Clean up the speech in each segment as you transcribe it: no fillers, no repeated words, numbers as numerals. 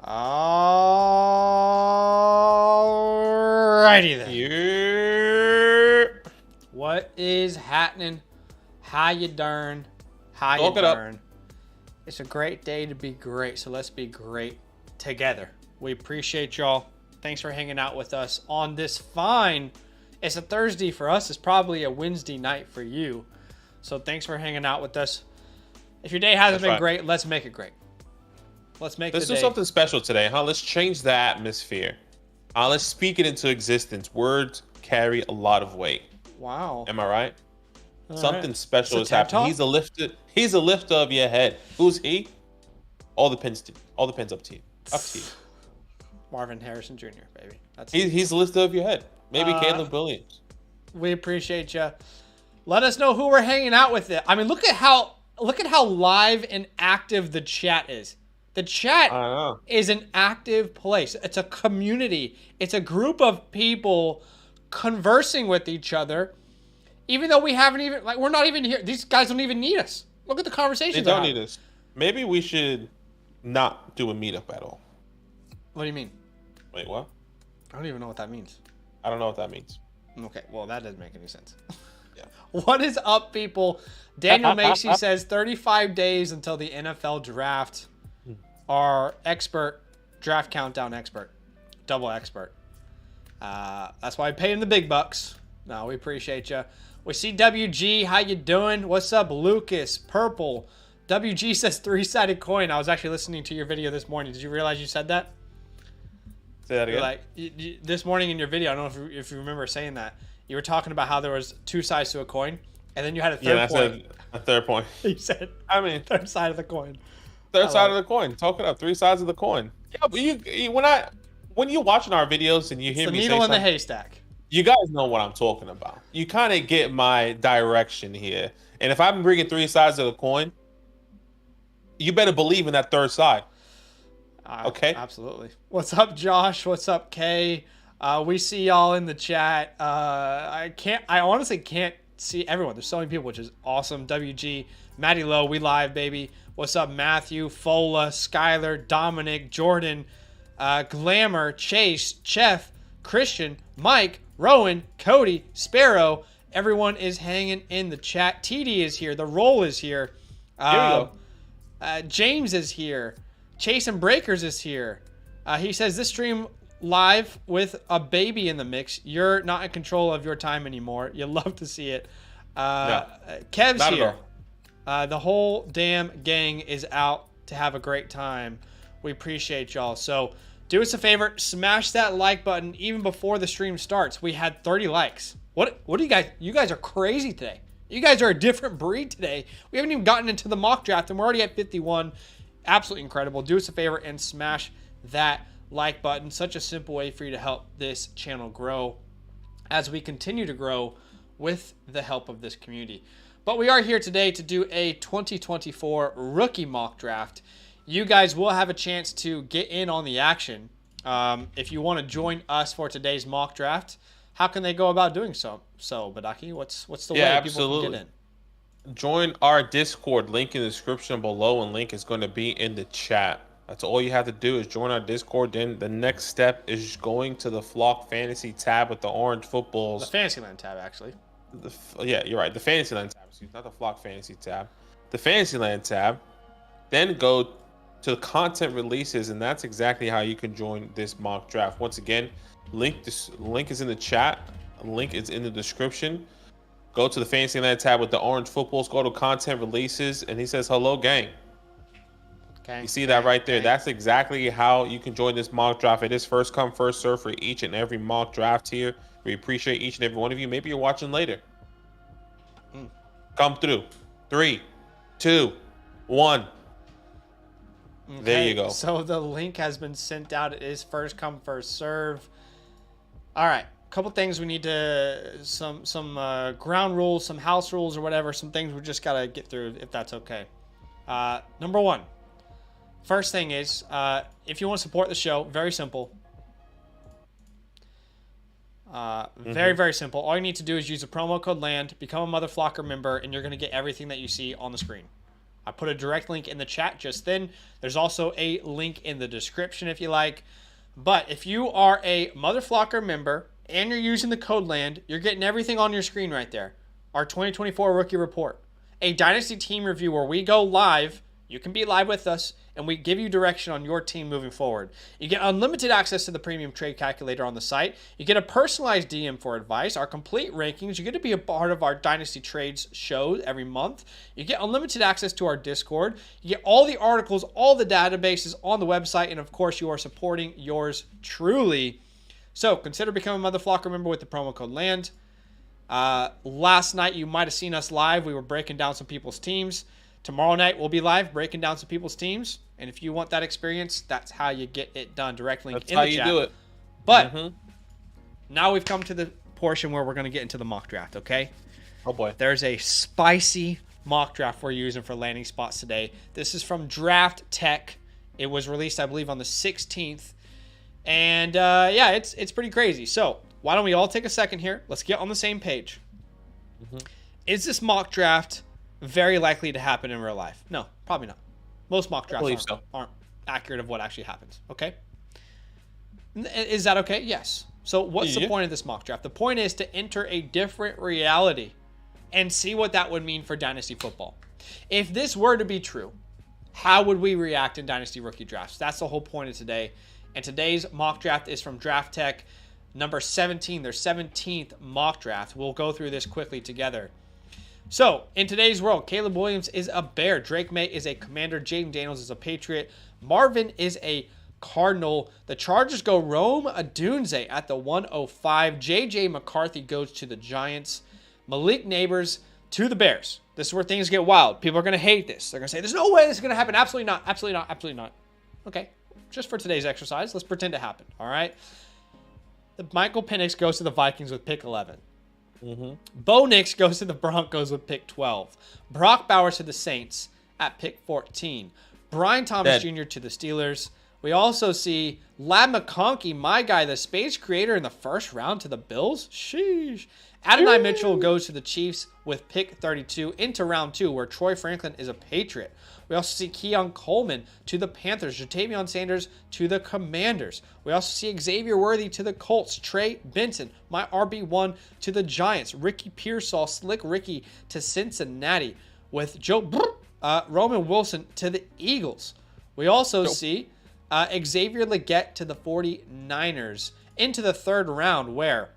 Alrighty then. Yeah. What is happening? How you darn? How Talk you it up. darn? It's a great day to be great, so let's be great together. We appreciate y'all. Thanks for hanging out with us on this fine. It's a Thursday for us. It's probably a Wednesday night for you. So thanks for hanging out with us. If your day hasn't been great, let's make it great. Let's do something special today, huh? Let's change the atmosphere. Let's speak it into existence. Words carry a lot of weight. Wow. Am I right? All Something right. special is TED happening. Talk? He's a lifter of your head. Who's he? All the pins up to you. Marvin Harrison Jr., baby. He's the lifter of your head. Maybe Caleb Williams. We appreciate you. Let us know who we're hanging out with. I mean, look at how live and active the chat is. The chat is an active place. It's a community. It's a group of people conversing with each other, even though we haven't even, we're not even here. These guys don't even need us. Look at the conversations. They don't need us. Maybe we should not do a meetup at all. What do you mean? Wait, what? I don't even know what that means. I don't know what that means. Okay, well, that doesn't make any sense. Yeah. What is up, people? Daniel Macy says 35 days until the NFL draft. Our draft countdown expert, double expert. That's why I pay him the big bucks. No, we appreciate you. We see WG. How you doing? What's up, Lucas? Purple. WG says 3-sided coin. I was actually listening to your video this morning. Did you realize you said that? Say that again. This morning in your video, I don't know if you remember saying that. You were talking about how there was 2 sides to a coin, and then you had a third point. Yeah, a third point. You said, third side of the coin. Third side of the coin. Talk it up. 3 sides of the coin. Yeah, but when you're watching our videos and you hear me say the needle in the haystack. You guys know what I'm talking about. You kind of get my direction here. And if I'm bringing 3 sides of the coin, you better believe in that third side. Okay? Absolutely. What's up, Josh? What's up, Kay? We see y'all in the chat. I honestly can't see everyone. There's so many people, which is awesome. WG, Matty Lowe, we live, baby. What's up, Matthew, Fola, Skylar, Dominic, Jordan, Glamour, Chase, Chef, Christian, Mike, Rowan, Cody, Sparrow. Everyone is hanging in the chat. TD is here. The Roll is here. Here we go. James is here. Chase and Breakers is here. He says this stream live with a baby in the mix. You're not in control of your time anymore. You love to see it. No, Kev's not here. At all. The whole damn gang is out to have a great time. We appreciate y'all. So do us a favor, smash that like button even before the stream starts. We had 30 likes. What do you guys are crazy today. You guys are a different breed today. We haven't even gotten into the mock draft and we're already at 51. Absolutely incredible. Do us a favor and smash that like button. Such a simple way for you to help this channel grow as we continue to grow with the help of this community. But we are here today to do a 2024 rookie mock draft. You guys will have a chance to get in on the action. If you want to join us for today's mock draft, how can they go about doing so? So, Badaki, what's the way people can get in? Join our Discord. Link in the description below, and link is going to be in the chat. That's all you have to do is join our Discord. Then the next step is going to the Flock Fantasy tab with the orange footballs. The Fantasyland tab, actually. Yeah, you're right. The Fantasyland tab. Not the Flock Fantasy tab. The Fantasyland tab. Then go to the content releases, and that's exactly how you can join this mock draft. Once again, link is in the chat. Link is in the description. Go to the Fantasyland tab with the orange footballs. Go to content releases, and he says, "Hello, gang." Okay. You see that right there? That's exactly how you can join this mock draft. It is first come, first serve for each and every mock draft here. We appreciate each and every one of you. Maybe you're watching later. Come through. 3, 2, 1. Okay. There you go. So the link has been sent out. It is first come, first serve. All right. Couple things we need to, some ground rules, some house rules or whatever, some things we just got to get through if that's okay. Number 1. First thing is, if you want to support the show, very simple. Very, very simple. All you need to do is use the promo code LAND, become a Mother Flocker member, and you're going to get everything that you see on the screen. I put a direct link in the chat just then. There's also a link in the description if you like. But if you are a Motherflocker member and you're using the code LAND, you're getting everything on your screen right there. Our 2024 rookie report, a Dynasty team review where we go live. You can be live with us, and we give you direction on your team moving forward. You get unlimited access to the premium trade calculator on the site. You get a personalized DM for advice, our complete rankings. You get to be a part of our Dynasty Trades show every month. You get unlimited access to our Discord. You get all the articles, all the databases on the website, and of course, you are supporting yours truly. So consider becoming a Motherflocker member with the promo code LAND. Last night, you might have seen us live. We were breaking down some people's teams. Tomorrow night, we'll be live breaking down some people's teams. And if you want that experience, that's how you get it done. Direct link in the chat. That's how you do it. But now we've come to the portion where we're going to get into the mock draft, okay? Oh, boy. There's a spicy mock draft we're using for landing spots today. This is from Draft Tech. It was released, I believe, on the 16th. And, yeah, it's pretty crazy. So why don't we all take a second here? Let's get on the same page. Is this mock draft very likely to happen in real life? No, probably not. Most mock drafts aren't accurate of what actually happens. Okay. Is that okay? Yes. So what's the point of this mock draft? The point is to enter a different reality and see what that would mean for Dynasty football. If this were to be true, how would we react in Dynasty rookie drafts? That's the whole point of today. And today's mock draft is from Draft Tech, number 17, their 17th mock draft. We'll go through this quickly together. So, in today's world, Caleb Williams is a Bear. Drake May is a Commander. Jaden Daniels is a Patriot. Marvin is a Cardinal. The Chargers go Rome Odunze at the 105. J.J. McCarthy goes to the Giants. Malik Neighbors to the Bears. This is where things get wild. People are going to hate this. They're going to say, there's no way this is going to happen. Absolutely not. Absolutely not. Absolutely not. Okay, just for today's exercise, let's pretend it happened. All right. Michael Penix goes to the Vikings with pick 11. Bo Nix goes to the Broncos with pick 12. Brock Bowers to the Saints at pick 14. Brian Thomas Jr. to the Steelers. We also see Lab McConkey, my guy, the space creator, in the first round to the Bills. Sheesh. Adonai Mitchell goes to the Chiefs with pick 32 into round 2, where Troy Franklin is a Patriot. We also see Keon Coleman to the Panthers. Jatavion Sanders to the Commanders. We also see Xavier Worthy to the Colts. Trey Benson, my RB1, to the Giants. Ricky Pearsall, Slick Ricky to Cincinnati. With Roman Wilson to the Eagles. We also see Xavier Legette to the 49ers into the third round, where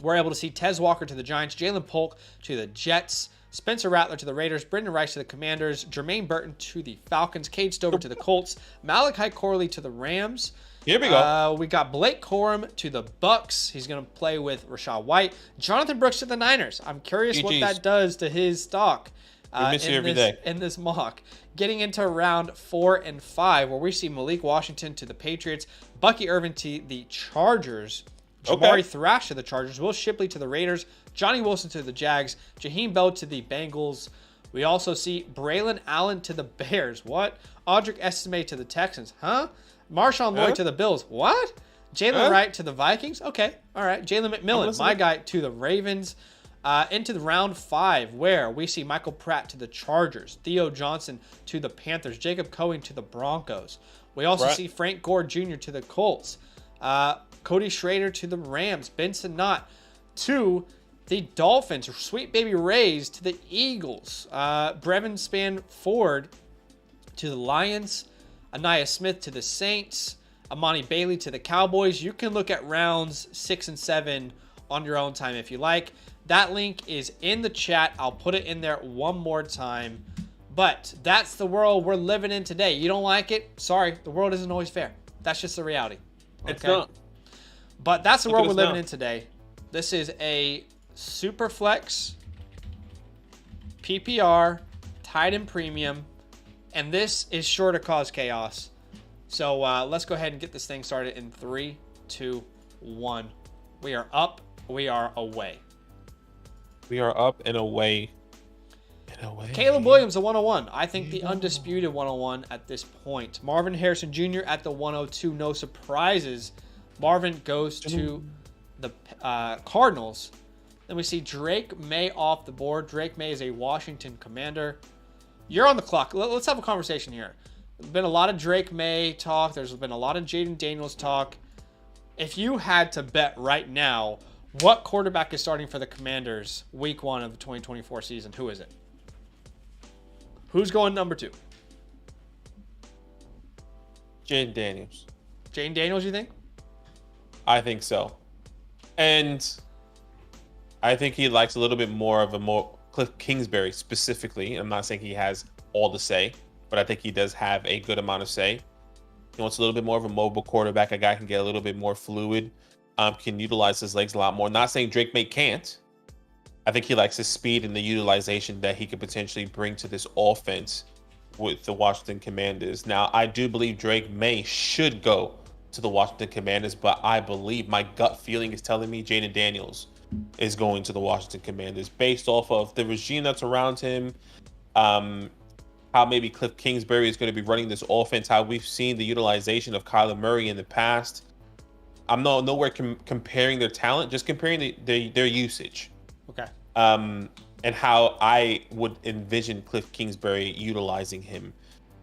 we're able to see Tez Walker to the Giants, Jalen Polk to the Jets, Spencer Rattler to the Raiders, Brendan Rice to the Commanders, Jermaine Burton to the Falcons, Cade Stover to the Colts, Malachi Corley to the Rams. Here we go. We got Blake Corum to the Bucks. He's going to play with Rachaad White. Jonathan Brooks to the Niners. I'm curious what that does to his stock in this mock. Getting into round 4 and 5, where we see Malik Washington to the Patriots, Bucky Irvin to the Chargers, Jamari Thrash to the Chargers, Will Shipley to the Raiders, Johnny Wilson to the Jags, Jaheim Bell to the Bengals. We also see Braylon Allen to the Bears. What? Audric Estime to the Texans. Huh? Marshawn Lloyd to the Bills. What? Jalen Wright to the Vikings. Okay. All right. Jalen McMillan, my guy, to the Ravens. Into the round 5, where we see Michael Pratt to the Chargers, Theo Johnson to the Panthers, Jacob Cohen to the Broncos. We also see Frank Gore Jr. to the Colts, Cody Schrader to the Rams, Benson Knott to the Dolphins, Sweet Baby Rays to the Eagles, Brevin Spanford to the Lions, Anaya Smith to the Saints, Amani Bailey to the Cowboys. You can look at rounds 6 and 7 on your own time if you like. That link is in the chat. I'll put it in there one more time. But that's the world we're living in today. You don't like it? Sorry, the world isn't always fair. That's just the reality. Okay? It's not. But that's the world we're living in today. This is a Superflex, PPR, tight end premium, and this is sure to cause chaos. So let's go ahead and get this thing started in 3, 2, 1. We are up. We are away. We are up and away. Caleb Williams, the 101. I think the undisputed 101 at this point. Marvin Harrison Jr. at the 102. No surprises. Marvin goes to the Cardinals. Then we see Drake May off the board. Drake May is a Washington Commander. You're on the clock. Let's have a conversation here. There's been a lot of Drake May talk. There's been a lot of Jaden Daniels talk. If you had to bet right now, what quarterback is starting for the Commanders week 1 of the 2024 season? Who is it? Who's going number 2? Jaden Daniels. Jaden Daniels, you think? I think so. And I think he likes a little bit more of Cliff Kingsbury specifically. I'm not saying he has all the say, but I think he does have a good amount of say. He wants a little bit more of a mobile quarterback, a guy who can get a little bit more fluid, can utilize his legs a lot more. Not saying Drake May can't. I think he likes his speed and the utilization that he could potentially bring to this offense with the Washington Commanders. Now, I do believe Drake May should go to the Washington Commanders, but I believe my gut feeling is telling me Jaden Daniels is going to the Washington Commanders based off of the regime that's around him, how maybe Cliff Kingsbury is going to be running this offense, how we've seen the utilization of Kyler Murray in the past. I'm nowhere comparing their talent, just comparing their usage. Okay. And how I would envision Cliff Kingsbury utilizing him.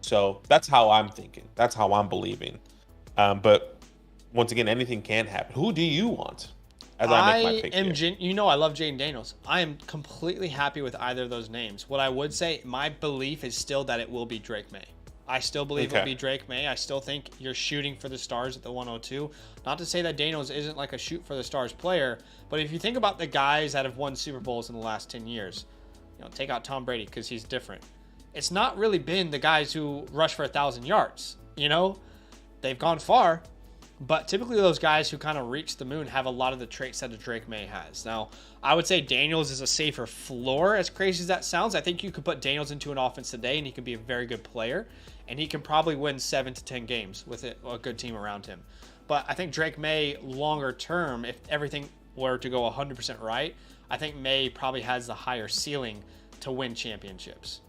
So that's how I'm thinking. That's how I'm believing. But once again, anything can happen. Who do you want? As I make my pick here. I love Jaden Daniels. I am completely happy with either of those names. What I would say, my belief is still that it will be Drake May. I still believe it'll be Drake May. I still think you're shooting for the stars at the 102. Not to say that Daniels isn't like a shoot for the stars player, but if you think about the guys that have won Super Bowls in the last 10 years, take out Tom Brady because he's different. It's not really been the guys who rush for 1,000 yards. They've gone far, but typically those guys who kind of reach the moon have a lot of the traits that a Drake May has. Now, I would say Daniels is a safer floor, as crazy as that sounds. I think you could put Daniels into an offense today and he could be a very good player, and he can probably win 7 to 10 games with a good team around him. But I think Drake May, longer term, if everything were to go 100% right, I think May probably has the higher ceiling to win championships.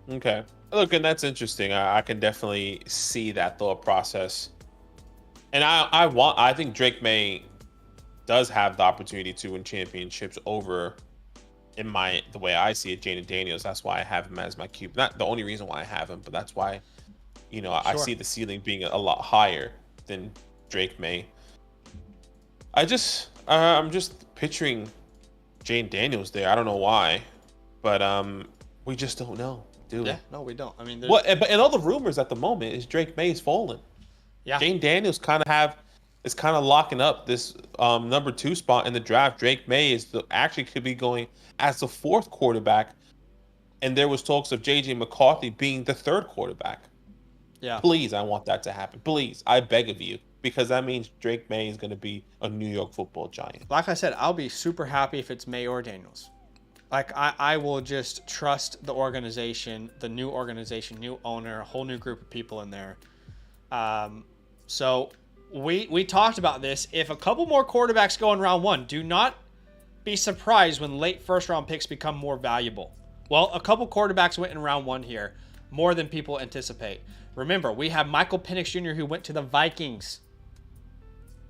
Okay. Look, and that's interesting. I can definitely see that thought process. And I think Drake May does have the opportunity to win championships over, the way I see it, Jaden Daniels. That's why I have him as my QB. Not the only reason why I have him, but that's why, I see the ceiling being a lot higher than Drake May. I'm just picturing Jaden Daniels there. I don't know why, but we just don't know, do we? Yeah, no, we don't. I mean, but all the rumors at the moment is Drake May is falling. Yeah, Jaden Daniels is kind of locking up this number 2 spot in the draft. Drake May actually could be going as the 4th quarterback, and there was talks of JJ McCarthy being the 3rd quarterback. Yeah, please, I want that to happen. Please, I beg of you, because that means Drake May is going to be a New York Football Giant. Like I said, I'll be super happy if it's May or Daniels. Like, I will just trust the organization, the new organization, new owner, a whole new group of people in there. So we talked about this. If a couple more quarterbacks go in round 1, do not be surprised when late first-round picks become more valuable. Well, a couple quarterbacks went in round 1 here, more than people anticipate. Remember, we have Michael Penix Jr. who went to the Vikings.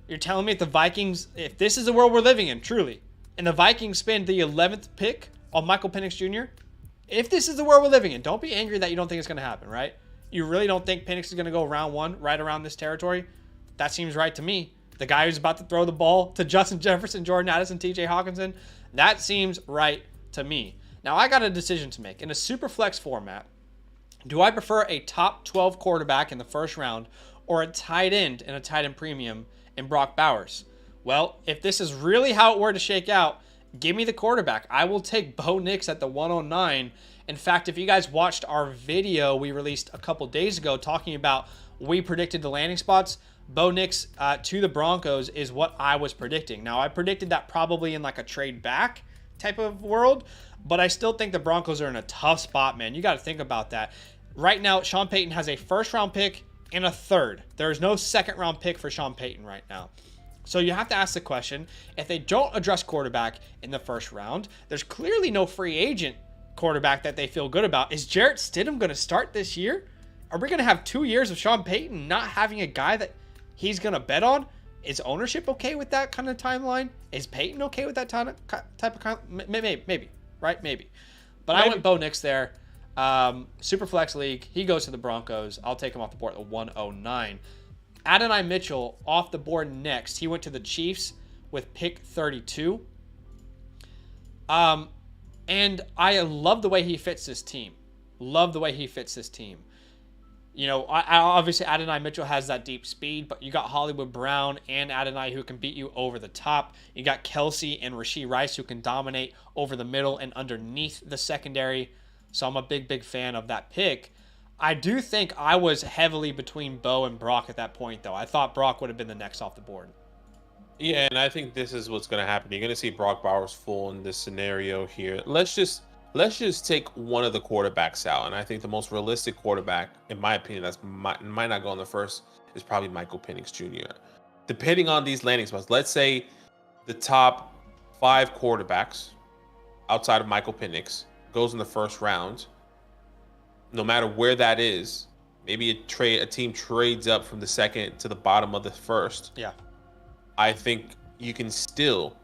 You're telling me if this is the world we're living in, truly, and the Vikings spend the 11th pick on Michael Penix Jr., if this is the world we're living in, don't be angry that you don't think it's going to happen, right? You really don't think Penix is going to go round 1 right around this territory? That seems right to me. The guy who's about to throw the ball to Justin Jefferson, Jordan Addison, TJ Hawkinson, that seems right to me. Now, I got a decision to make. In a super flex format, do I prefer a top 12 quarterback in the first round or a tight end in a tight end premium in Brock Bowers? Well, if this is really how it were to shake out, give me the quarterback. I will take Bo Nix at the 109. In fact, if you guys watched our video we released a couple days ago talking about we predicted the landing spots, Bo Nix to the Broncos is what I was predicting. Now, I predicted that probably in like a trade back type of world, but I still think the Broncos are in a tough spot, man. You got to think about that. Right now, Sean Payton has a first-round pick and a 3rd. There's no second-round pick for Sean Payton right now. So you have to ask the question, if they don't address quarterback in the first round, there's clearly no free agent quarterback that they feel good about. Is Jarrett Stidham going to start this year? Are we going to have 2 years of Sean Payton not having a guy that he's going to bet on? Is ownership okay with that kind of timeline? Is Payton okay with that type of maybe, right? Maybe. But I went Bo Nix there. Superflex League, he goes to the Broncos. I'll take him off the board at 109. Adonai Mitchell off the board next. He went to the Chiefs with pick 32. And I love the way he fits this team. You know, obviously Adonai Mitchell has that deep speed, but you got Hollywood Brown and Adonai who can beat you over the top. You got Kelsey and Rashee Rice who can dominate over the middle and underneath the secondary. So I'm a big fan of that pick. I do think I was heavily between Bo and Brock at that point, though. I thought Brock would have been the next off the board. Yeah, and I think this is what's going to happen. You're going to see Brock Bowers full in this scenario here. Let's just take one of the quarterbacks out, and I think the most realistic quarterback, in my opinion, might not go on the first, is probably Michael Penix Jr. Depending on these landing spots, let's say the top 5 quarterbacks outside of Michael Penix goes in the first round. No matter where that is, maybe a team trades up from the second to the bottom of the first. Yeah, I think you can still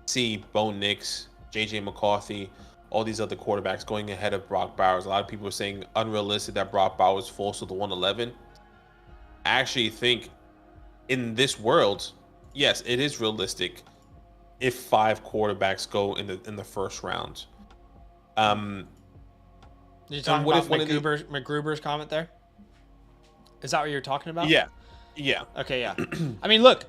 see Bo Nix, JJ McCarthy, all these other quarterbacks going ahead of Brock Bowers. A lot of people are saying unrealistic that Brock Bowers falls to the 111. I actually think in this world, yes, it is realistic if 5 quarterbacks go in the first round. You talking about McGruber's comment there? Is that what you're talking about? Yeah. Okay, yeah. I mean, look,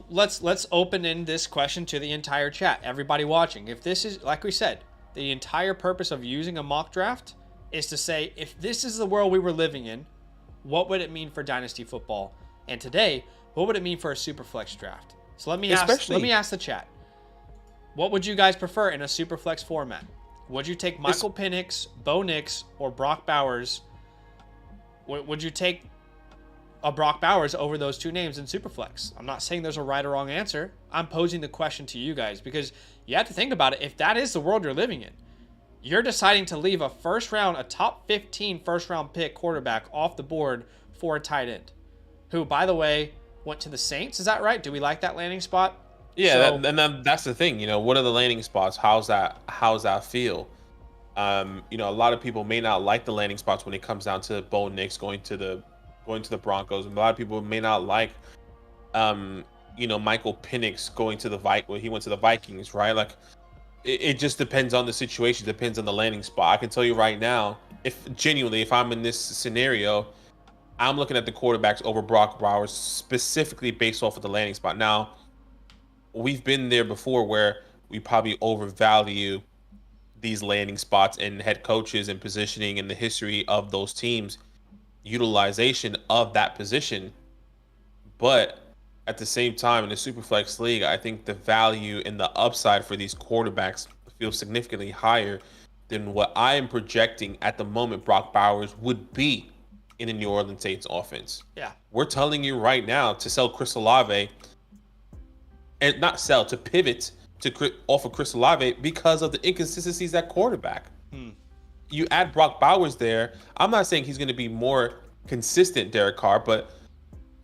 let's open in this question to the entire chat. Everybody watching, if this is, like we said, the entire purpose of using a mock draft is to say, if this is the world we were living in, what would it mean for Dynasty football? And today, what would it mean for a Superflex draft? So let me ask the chat. What would you guys prefer in a Superflex format? Would you take Michael Penix, Bo Nix, or Brock Bowers? Would you take a Brock Bowers over those 2 names in Superflex? I'm not saying there's a right or wrong answer. I'm posing the question to you guys because you have to think about it. If that is the world you're living in, you're deciding to leave a top 15 first round pick quarterback off the board for a tight end, who, by the way, went to the Saints. Is that right? Do we like that landing spot? Yeah, that's the thing. You know, what are the landing spots? How's that feel? You know, a lot of people may not like the landing spots when it comes down to Bo Nix going to the Broncos. And a lot of people may not like, you know, Michael Penix going to he went to the Vikings, right? Like, it just depends on the situation, depends on the landing spot. I can tell you right now, if I'm in this scenario, I'm looking at the quarterbacks over Brock Bowers specifically based off of the landing spot. Now, we've been there before where we probably overvalue these landing spots and head coaches and positioning and the history of those teams' utilization of that position. But at the same time, in the Superflex League, I think the value and the upside for these quarterbacks feels significantly higher than what I am projecting at the moment Brock Bowers would be in the New Orleans Saints offense. Yeah. We're telling you right now to sell Chris Olave, and not sell, to pivot off of Chris Olave because of the inconsistencies at quarterback. You add Brock Bowers there. I'm not saying he's going to be more consistent, Derek Carr, but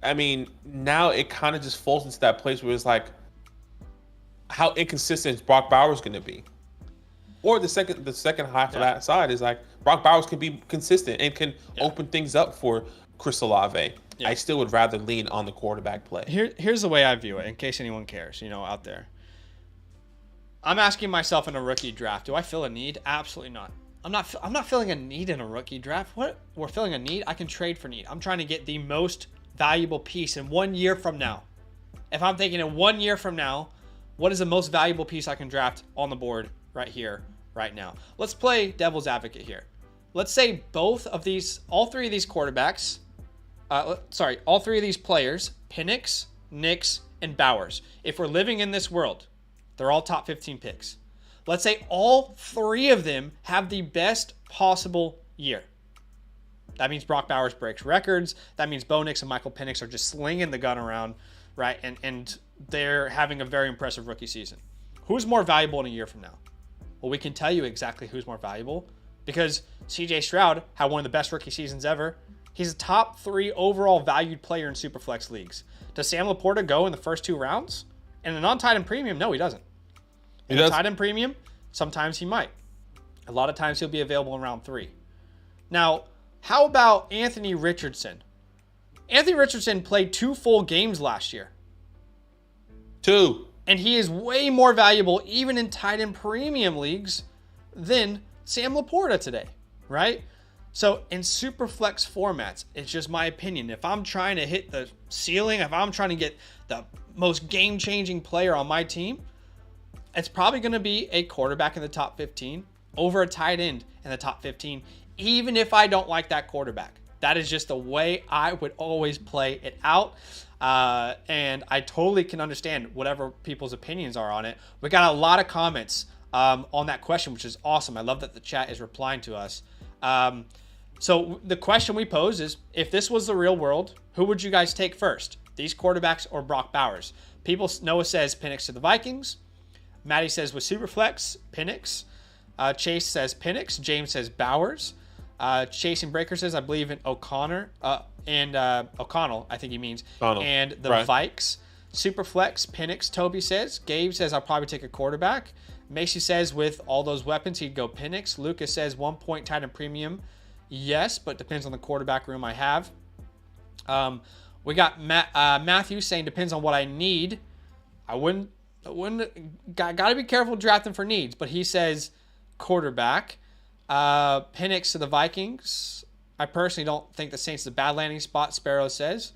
I mean, now it kind of just falls into that place where it's like, how inconsistent is Brock Bowers going to be? Or the second half of that side is like, Brock Bowers can be consistent and can open things up for Chris Olave. I still would rather lean on the quarterback play. Here's the way I view it, in case anyone cares, you know, out there. I'm asking myself in a rookie draft, do I feel a need? Absolutely not. I'm not feeling a need in a rookie draft. What? We're feeling a need? I can trade for need. I'm trying to get the most valuable piece in 1 year from now. If I'm thinking in 1 year from now, what is the most valuable piece I can draft on the board right here, right now? Let's play devil's advocate here. Let's say all three of these quarterbacks, all 3 of these players, Penix, Nix, and Bowers. If we're living in this world, they're all top 15 picks. Let's say all 3 of them have the best possible year. That means Brock Bowers breaks records. That means Bo Nix and Michael Penix are just slinging the gun around, right? And they're having a very impressive rookie season. Who's more valuable in a year from now? Well, we can tell you exactly who's more valuable because CJ Stroud had one of the best rookie seasons ever. He's a top 3 overall valued player in Superflex leagues. Does Sam Laporta go in the first 2 rounds? In a non-tight end premium, no, he doesn't. In a tight end premium, sometimes he might. A lot of times he'll be available in round 3. Now, how about Anthony Richardson? Anthony Richardson played 2 full games last year. 2. And he is way more valuable, even in tight end premium leagues, than Sam Laporta today, right? So in super flex formats, it's just my opinion. If I'm trying to hit the ceiling, if I'm trying to get the most game-changing player on my team, it's probably going to be a quarterback in the top 15 over a tight end in the top 15, even if I don't like that quarterback. That is just the way I would always play it out. And I totally can understand whatever people's opinions are on it. We got a lot of comments on that question, which is awesome. I love that the chat is replying to us. So the question we pose is, if this was the real world, who would you guys take first? These quarterbacks or Brock Bowers? Noah says Penix to the Vikings. Maddie says with Superflex, Penix. Chase says Penix. James says Bowers. Chasing Breaker says, I believe in O'Connell, I think he means, O'Connell. And the Right. Vikes. Superflex, Penix, Toby says. Gabe says, I'll probably take a quarterback. Macy says, with all those weapons, he'd go Penix. Lucas says, 1 point tight end premium. Yes, but depends on the quarterback room I have. We got Matthew saying, depends on what I need. I wouldn't got to be careful drafting for needs, but he says quarterback. Penix to the Vikings. I personally don't think the Saints is a bad landing spot, Sparrow says.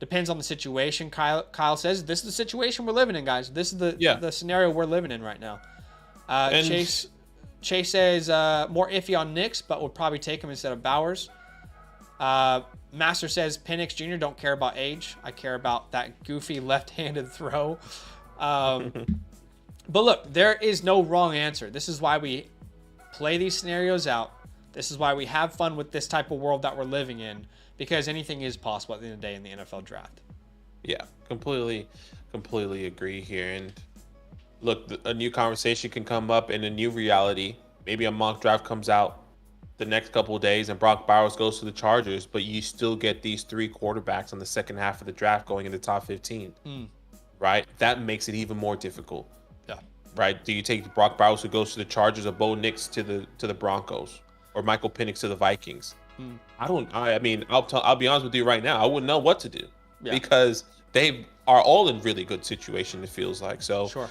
Depends on the situation, Kyle says. This is the situation we're living in, guys. This is the scenario we're living in right now. Chase says more iffy on Knicks, but would probably take him instead of Bowers. Master says Penix Jr. don't care about age. I care about that goofy left-handed throw. But look, there is no wrong answer. This is why we play these scenarios out. This is why we have fun with this type of world that we're living in, because anything is possible at the end of the day in the NFL draft. Yeah, completely agree here. And look, a new conversation can come up in a new reality. Maybe a mock draft comes out the next couple of days and Brock Bowers goes to the Chargers, but you still get these 3 quarterbacks on the second half of the draft going in the top 15. Right? That makes it even more difficult. Yeah. Right? Do you take Brock Bowers who goes to the Chargers, or Bo Nix to the Broncos, or Michael Penix to the Vikings? I mean, I'll be honest with you right now. I wouldn't know what to do because they are all in really good situation. It feels like so. Sure.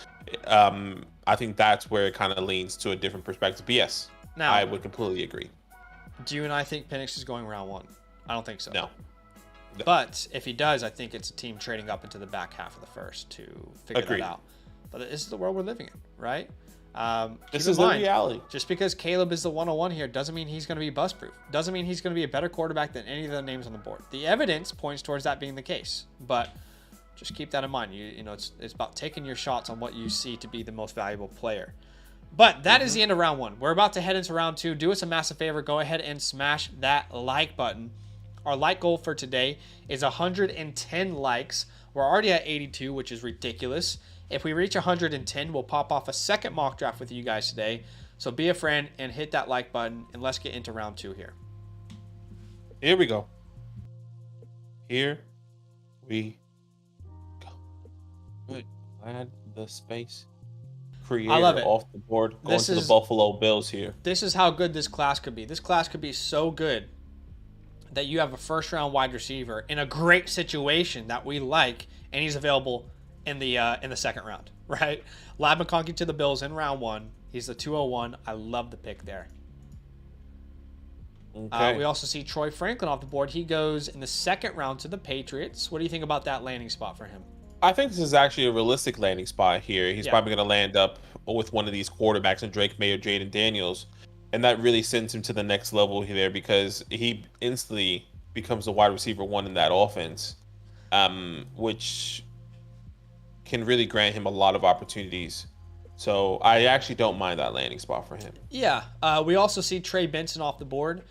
I think that's where it kind of leans to a different perspective. But yes, now, I would completely agree. Do you and I think Penix is going round 1? I don't think so. No. But if he does, I think it's a team trading up into the back half of the first to figure Agreed. that out. But this is the world we're living in, right? This is the reality. Just because Caleb is the 101 here doesn't mean he's going to be bust-proof. Doesn't mean he's going to be a better quarterback than any of the names on the board. The evidence points towards that being the case. But just keep that in mind. You know, it's about taking your shots on what you see to be the most valuable player. But that is the end of round 1. We're about to head into round 2. Do us a massive favor. Go ahead and smash that like button. Our like goal for today is 110 likes. We're already at 82, which is ridiculous. If we reach 110, we'll pop off a second mock draft with you guys today. So be a friend and hit that like button, and let's get into round 2 here. Here we go. Here we go. Good. Glad the space creator I love it. off the board going to the Buffalo Bills here. This is how good this class could be. This class could be so good that you have a first-round wide receiver in a great situation that we like, and he's available in the second round, right? Lab McConkey to the Bills in round 1. He's the 201. I love the pick there. Okay. We also see Troy Franklin off the board. He goes in the second round to the Patriots. What do you think about that landing spot for him? I think this is actually a realistic landing spot here. He's probably going to land up with one of these quarterbacks in Drake May or Jaden Daniels. And that really sends him to the next level here because he instantly becomes a wide receiver 1 in that offense, which can really grant him a lot of opportunities. So I actually don't mind that landing spot for him. Yeah. We also see Trey Benson off the board.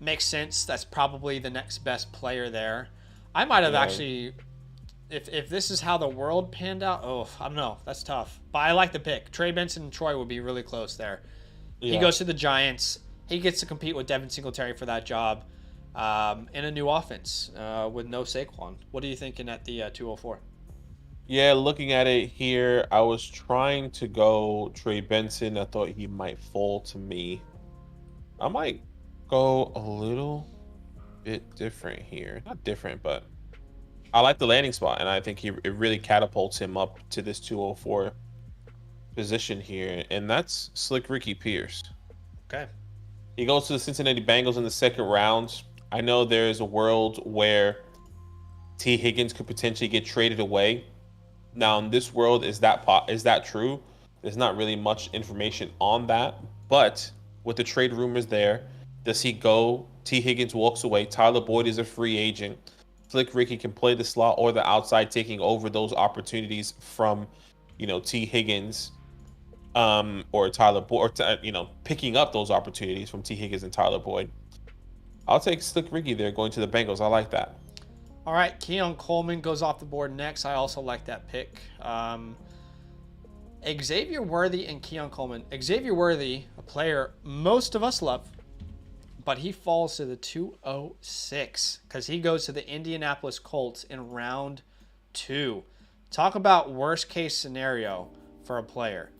Makes sense. That's probably the next best player there. I might have actually... If this is how the world panned out, I don't know. That's tough. But I like the pick. Trey Benson and Troy would be really close there. Yeah. He goes to the Giants. He gets to compete with Devin Singletary for that job in a new offense with no Saquon. What are you thinking at the 204? Yeah, looking at it here, I was trying to go Trey Benson. I thought he might fall to me. I might go a little bit different here. Not different, but I like the landing spot, and I think it really catapults him up to this 204 position here, and that's Slick Ricky Pierce. Okay. He goes to the Cincinnati Bengals in the second round. I know there is a world where T. Higgins could potentially get traded away. Now, in this world, is that true? There's not really much information on that, but with the trade rumors there, does he go? T. Higgins walks away. Tyler Boyd is a free agent. Slick Ricky can play the slot or the outside, taking over those opportunities from, T. Higgins, or Tyler Boyd, or picking up those opportunities from T. Higgins and Tyler Boyd. I'll take Slick Ricky there, going to the Bengals. I like that. All right, Keon Coleman goes off the board next. I also like that pick. Xavier Worthy and Keon Coleman. Xavier Worthy, a player most of us love, but he falls to the 206 because he goes to the Indianapolis Colts in round 2. Talk about worst case scenario for a player.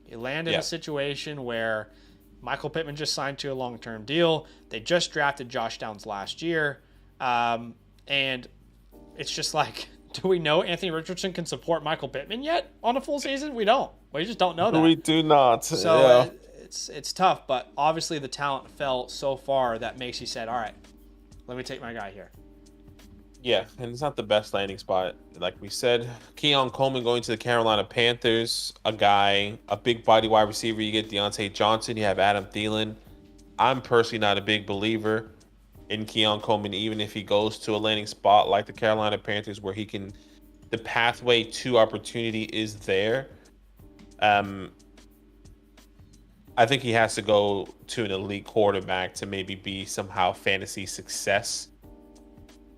You land in a situation where Michael Pittman just signed to a long-term deal. They just drafted Josh Downs last year. And it's just like, do we know Anthony Richardson can support Michael Pittman yet on a full season? We don't. We just don't know that. We do not. So it's tough, but obviously the talent fell so far that makes you said, all right, let me take my guy here. Yeah, and it's not the best landing spot. Like we said, Keon Coleman going to the Carolina Panthers, a big body wide receiver. You get Deontay Johnson, you have Adam Thielen. I'm personally not a big believer in Keon Coleman, even if he goes to a landing spot like the Carolina Panthers where the pathway to opportunity is there. I think he has to go to an elite quarterback to maybe be somehow fantasy success.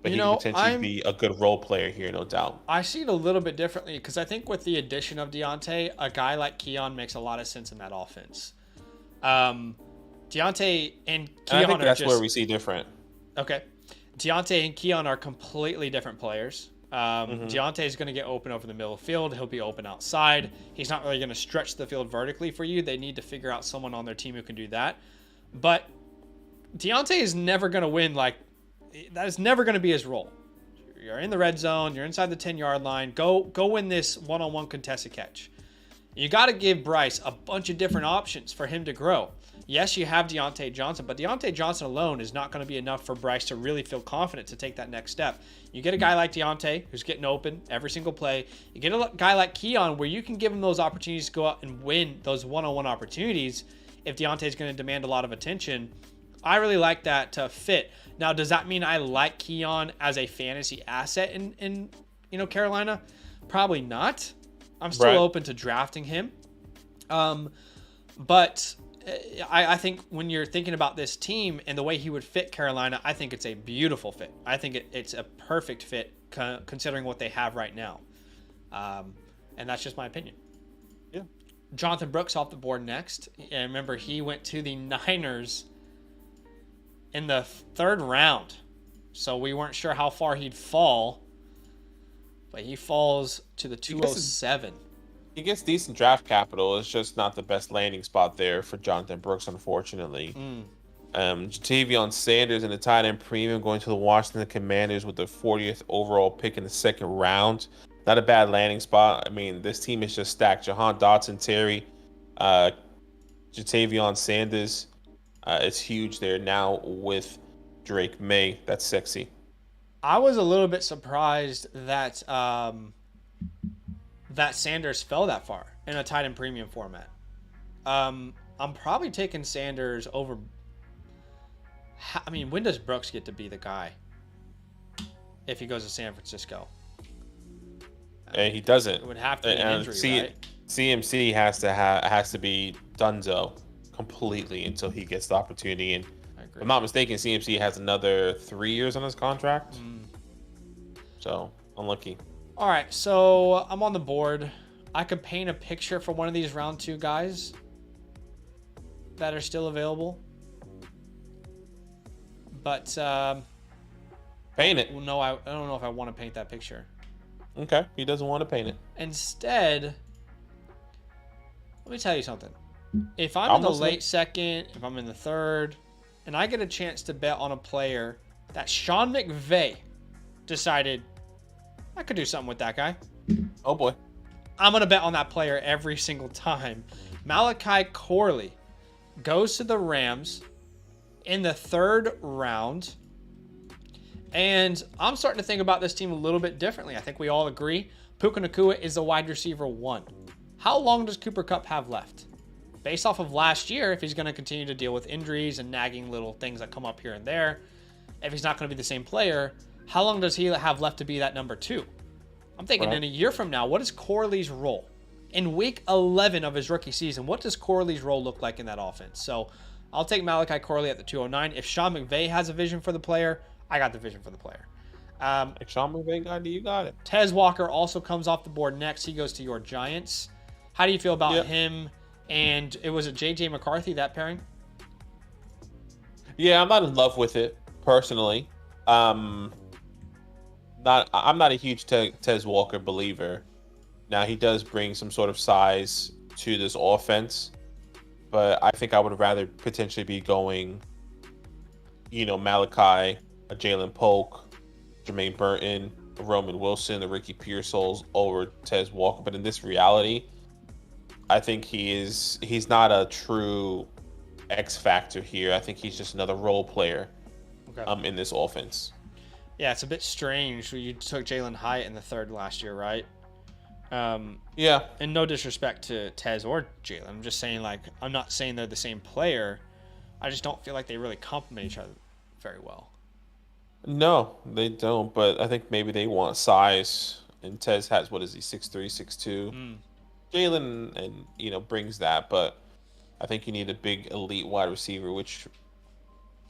But he could potentially be a good role player here, no doubt. I see it a little bit differently because I think with the addition of Deontay, a guy like Keon makes a lot of sense in that offense. Deontay and Keon I think that's where we see different. Okay. Deontay and Keon are completely different players. Deontay is going to get open over the middle of the field. He'll be open outside. He's not really going to stretch the field vertically for you. They need to figure out someone on their team who can do that. But Deontay is never going to win. That is never going to be his role. You're in the red zone. You're inside the 10-yard line. Go win this one-on-one contested catch. You got to give Bryce a bunch of different options for him to grow. Yes, you have Deontay Johnson, but Deontay Johnson alone is not going to be enough for Bryce to really feel confident to take that next step. You get a guy like Deontay who's getting open every single play. You get a guy like Keon where you can give him those opportunities to go out and win those one-on-one opportunities if Deontay is going to demand a lot of attention. I really like that fit. Now, does that mean I like Keon as a fantasy asset in Carolina? Probably not. I'm still open to drafting him. But I think when you're thinking about this team and the way he would fit Carolina, I think it's a beautiful fit. I think it's a perfect fit considering what they have right now. And that's just my opinion. Yeah. Jonathan Brooks off the board next. And remember, he went to the Niners in the 3rd round. So we weren't sure how far he'd fall. But he falls to the 207. He gets decent draft capital. It's just not the best landing spot there for Jonathan Brooks, unfortunately. Jatavion Sanders in the tight end premium going to the Washington Commanders with the 40th overall pick in the 2nd round. Not a bad landing spot. I mean, this team is just stacked. Jahan Dotson, Terry, Jatavion Sanders. It's huge there now with Drake May. That's sexy. I was a little bit surprised that that Sanders fell that far in a tight end premium format. I'm probably taking Sanders over. I mean, when does Brooks get to be the guy if he goes to San Francisco? And he doesn't. It would have to be an injury, right? CMC has to be donezo completely until he gets the opportunity. And if I'm not mistaken, CMC has another 3 years on his contract. So unlucky. All right, so I'm on the board. I could paint a picture for one of these round 2 guys that are still available. But paint it. No, I don't know if I want to paint that picture. Okay, he doesn't want to paint it. Instead, let me tell you something. If I'm in the Almost late second, if I'm in the third, and I get a chance to bet on a player that Sean McVay decided I could do something with that guy, Oh boy. I'm going to bet on that player every single time. Malachi Corley goes to the Rams in the third round. And I'm starting to think about this team a little bit differently. I think we all agree Puka Nacua is the wide receiver 1. How long does Cooper Kupp have left? Based off of last year, if he's going to continue to deal with injuries and nagging little things that come up here and there, if he's not going to be the same player, how long does he have left to be that number 2? I'm thinking in a year from now, what is Corley's role? In week 11 of his rookie season, what does Corley's role look like in that offense? So I'll take Malachi Corley at the 209. If Sean McVay has a vision for the player, I got the vision for the player. If Sean McVay got it, you got it. Tez Walker also comes off the board next. He goes to your Giants. How do you feel about him? And it was J.J. McCarthy, that pairing? Yeah, I'm not in love with it personally. I'm not a huge Tez Walker believer. Now he does bring some sort of size to this offense, but I think I would rather potentially be going, Malachi, a Jalen Polk, Jermaine Burton, a Roman Wilson, a Ricky Pearsall over Tez Walker. But in this reality, I think he's not a true X factor here. I think he's just another role player in this offense. Yeah, it's a bit strange. You took Jalen Hyatt in the third last year, right? Yeah. And no disrespect to Tez or Jalen. I'm just saying, I'm not saying they're the same player. I just don't feel like they really complement each other very well. No, they don't. But I think maybe they want size. And Tez has, what is he, 6'3", 6'2". Jalen, and brings that. But I think you need a big elite wide receiver, which,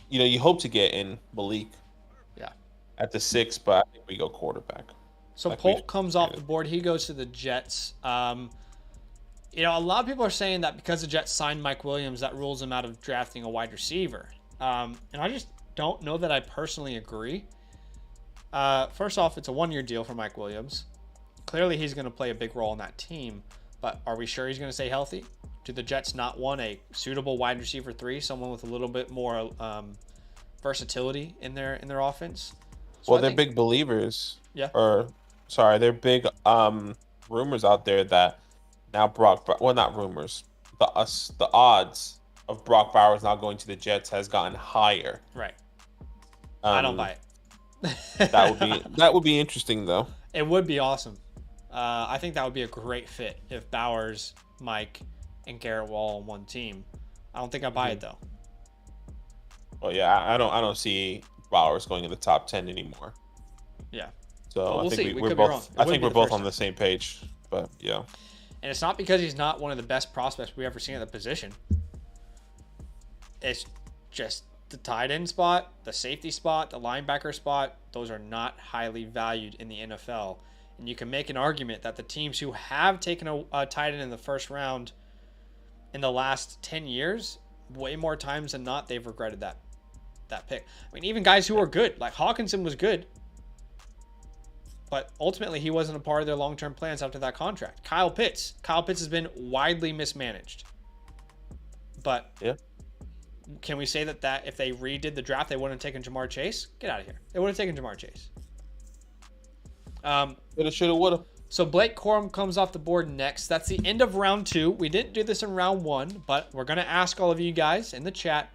you hope to get in Malik. Yeah. At the 6, but I think we go quarterback. So Polk comes off the board. He goes to the Jets. A lot of people are saying that because the Jets signed Mike Williams, that rules him out of drafting a wide receiver. And I just don't know that I personally agree. First off, it's a 1-year deal for Mike Williams. Clearly, he's going to play a big role in that team. But are we sure he's going to stay healthy? Do the Jets not want a suitable wide receiver 3, someone with a little bit more versatility in their offense? So they're big believers. Yeah. They're big rumors out there that now not rumors. The odds of Brock Bowers not going to the Jets has gotten higher. Right. I don't buy it. that would be interesting though. It would be awesome. I think that would be a great fit if Bowers, Mike, and Garrett were all on one team. I don't think I buy it though. Well, yeah, I don't see Bowers going in the top 10 anymore. Yeah. So we'll I think see. we're both. I think we're both on the same page. But yeah. And it's not because he's not one of the best prospects we've ever seen at the position. It's just the tight end spot, the safety spot, the linebacker spot. Those are not highly valued in the NFL. And you can make an argument that the teams who have taken a tight end in the first round in the last 10 years, way more times than not, they've regretted that pick. I mean, even guys who are good, like Hawkinson was good, but ultimately he wasn't a part of their long-term plans after that contract. Kyle Pitts has been widely mismanaged. But yeah, can we say that if they redid the draft, they wouldn't have taken Jamar Chase? Get out of here. They would have taken Jamar Chase. Coulda, shoulda, woulda. So Blake Corum comes off the board next. That's the end of round 2. We didn't do this in round 1, but we're going to ask all of you guys in the chat,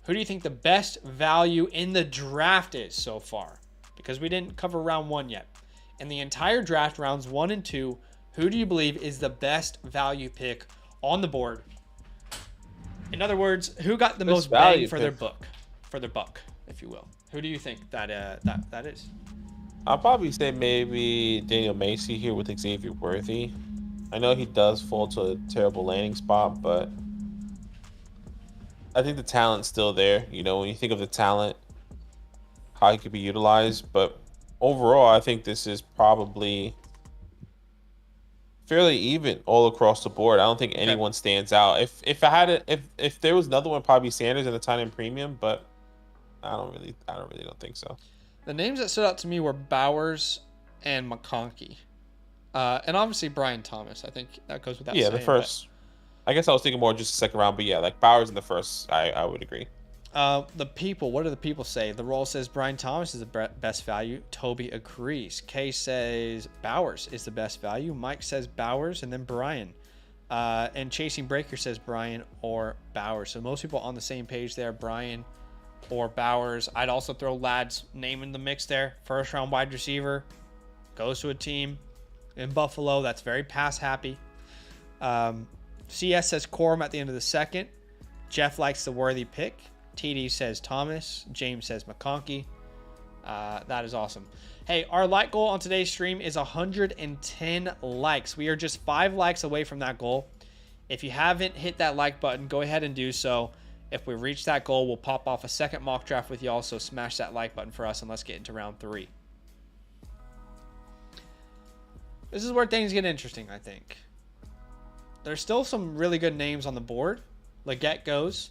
who do you think the best value in the draft is so far? Because we didn't cover round 1 yet. In the entire draft, rounds 1 and 2, who do you believe is the best value pick on the board? In other words, who got the most bang for their buck, if you will? Who do you think that is? I'll probably say maybe Daniel Macy here with Xavier Worthy. I know he does fall to a terrible landing spot, but I think the talent's still there. When you think of the talent, how he could be utilized. But overall, I think this is probably fairly even all across the board. I don't think anyone stands out. If there was another one, probably Sanders and the tight end premium, but I don't think so. The names that stood out to me were Bowers and McConkey. And obviously Brian Thomas. I think that goes without Yeah, saying. the first. I guess I was thinking more just the second round, but yeah, like Bowers in the first, I would agree. The people, what do the people say? The roll says Brian Thomas is the best value. Toby agrees. Kay says Bowers is the best value. Mike says Bowers, and then Brian. And Chasing Breaker says Brian or Bowers. So most people on the same page there, Brian or Bowers. I'd also throw Ladd's name in the mix there. First round wide receiver. Goes to a team in Buffalo that's very pass happy. CS says Corum at the end of the second. Jeff likes the worthy pick. TD says Thomas. James says McConkey. That is awesome. Hey, our like goal on today's stream is 110 likes. We are just 5 likes away from that goal. If you haven't hit that like button, go ahead and do so. If we reach that goal, we'll pop off a second mock draft with y'all. So smash that like button for us and let's get into round 3. This is where things get interesting, I think. There's still some really good names on the board. Leggett goes.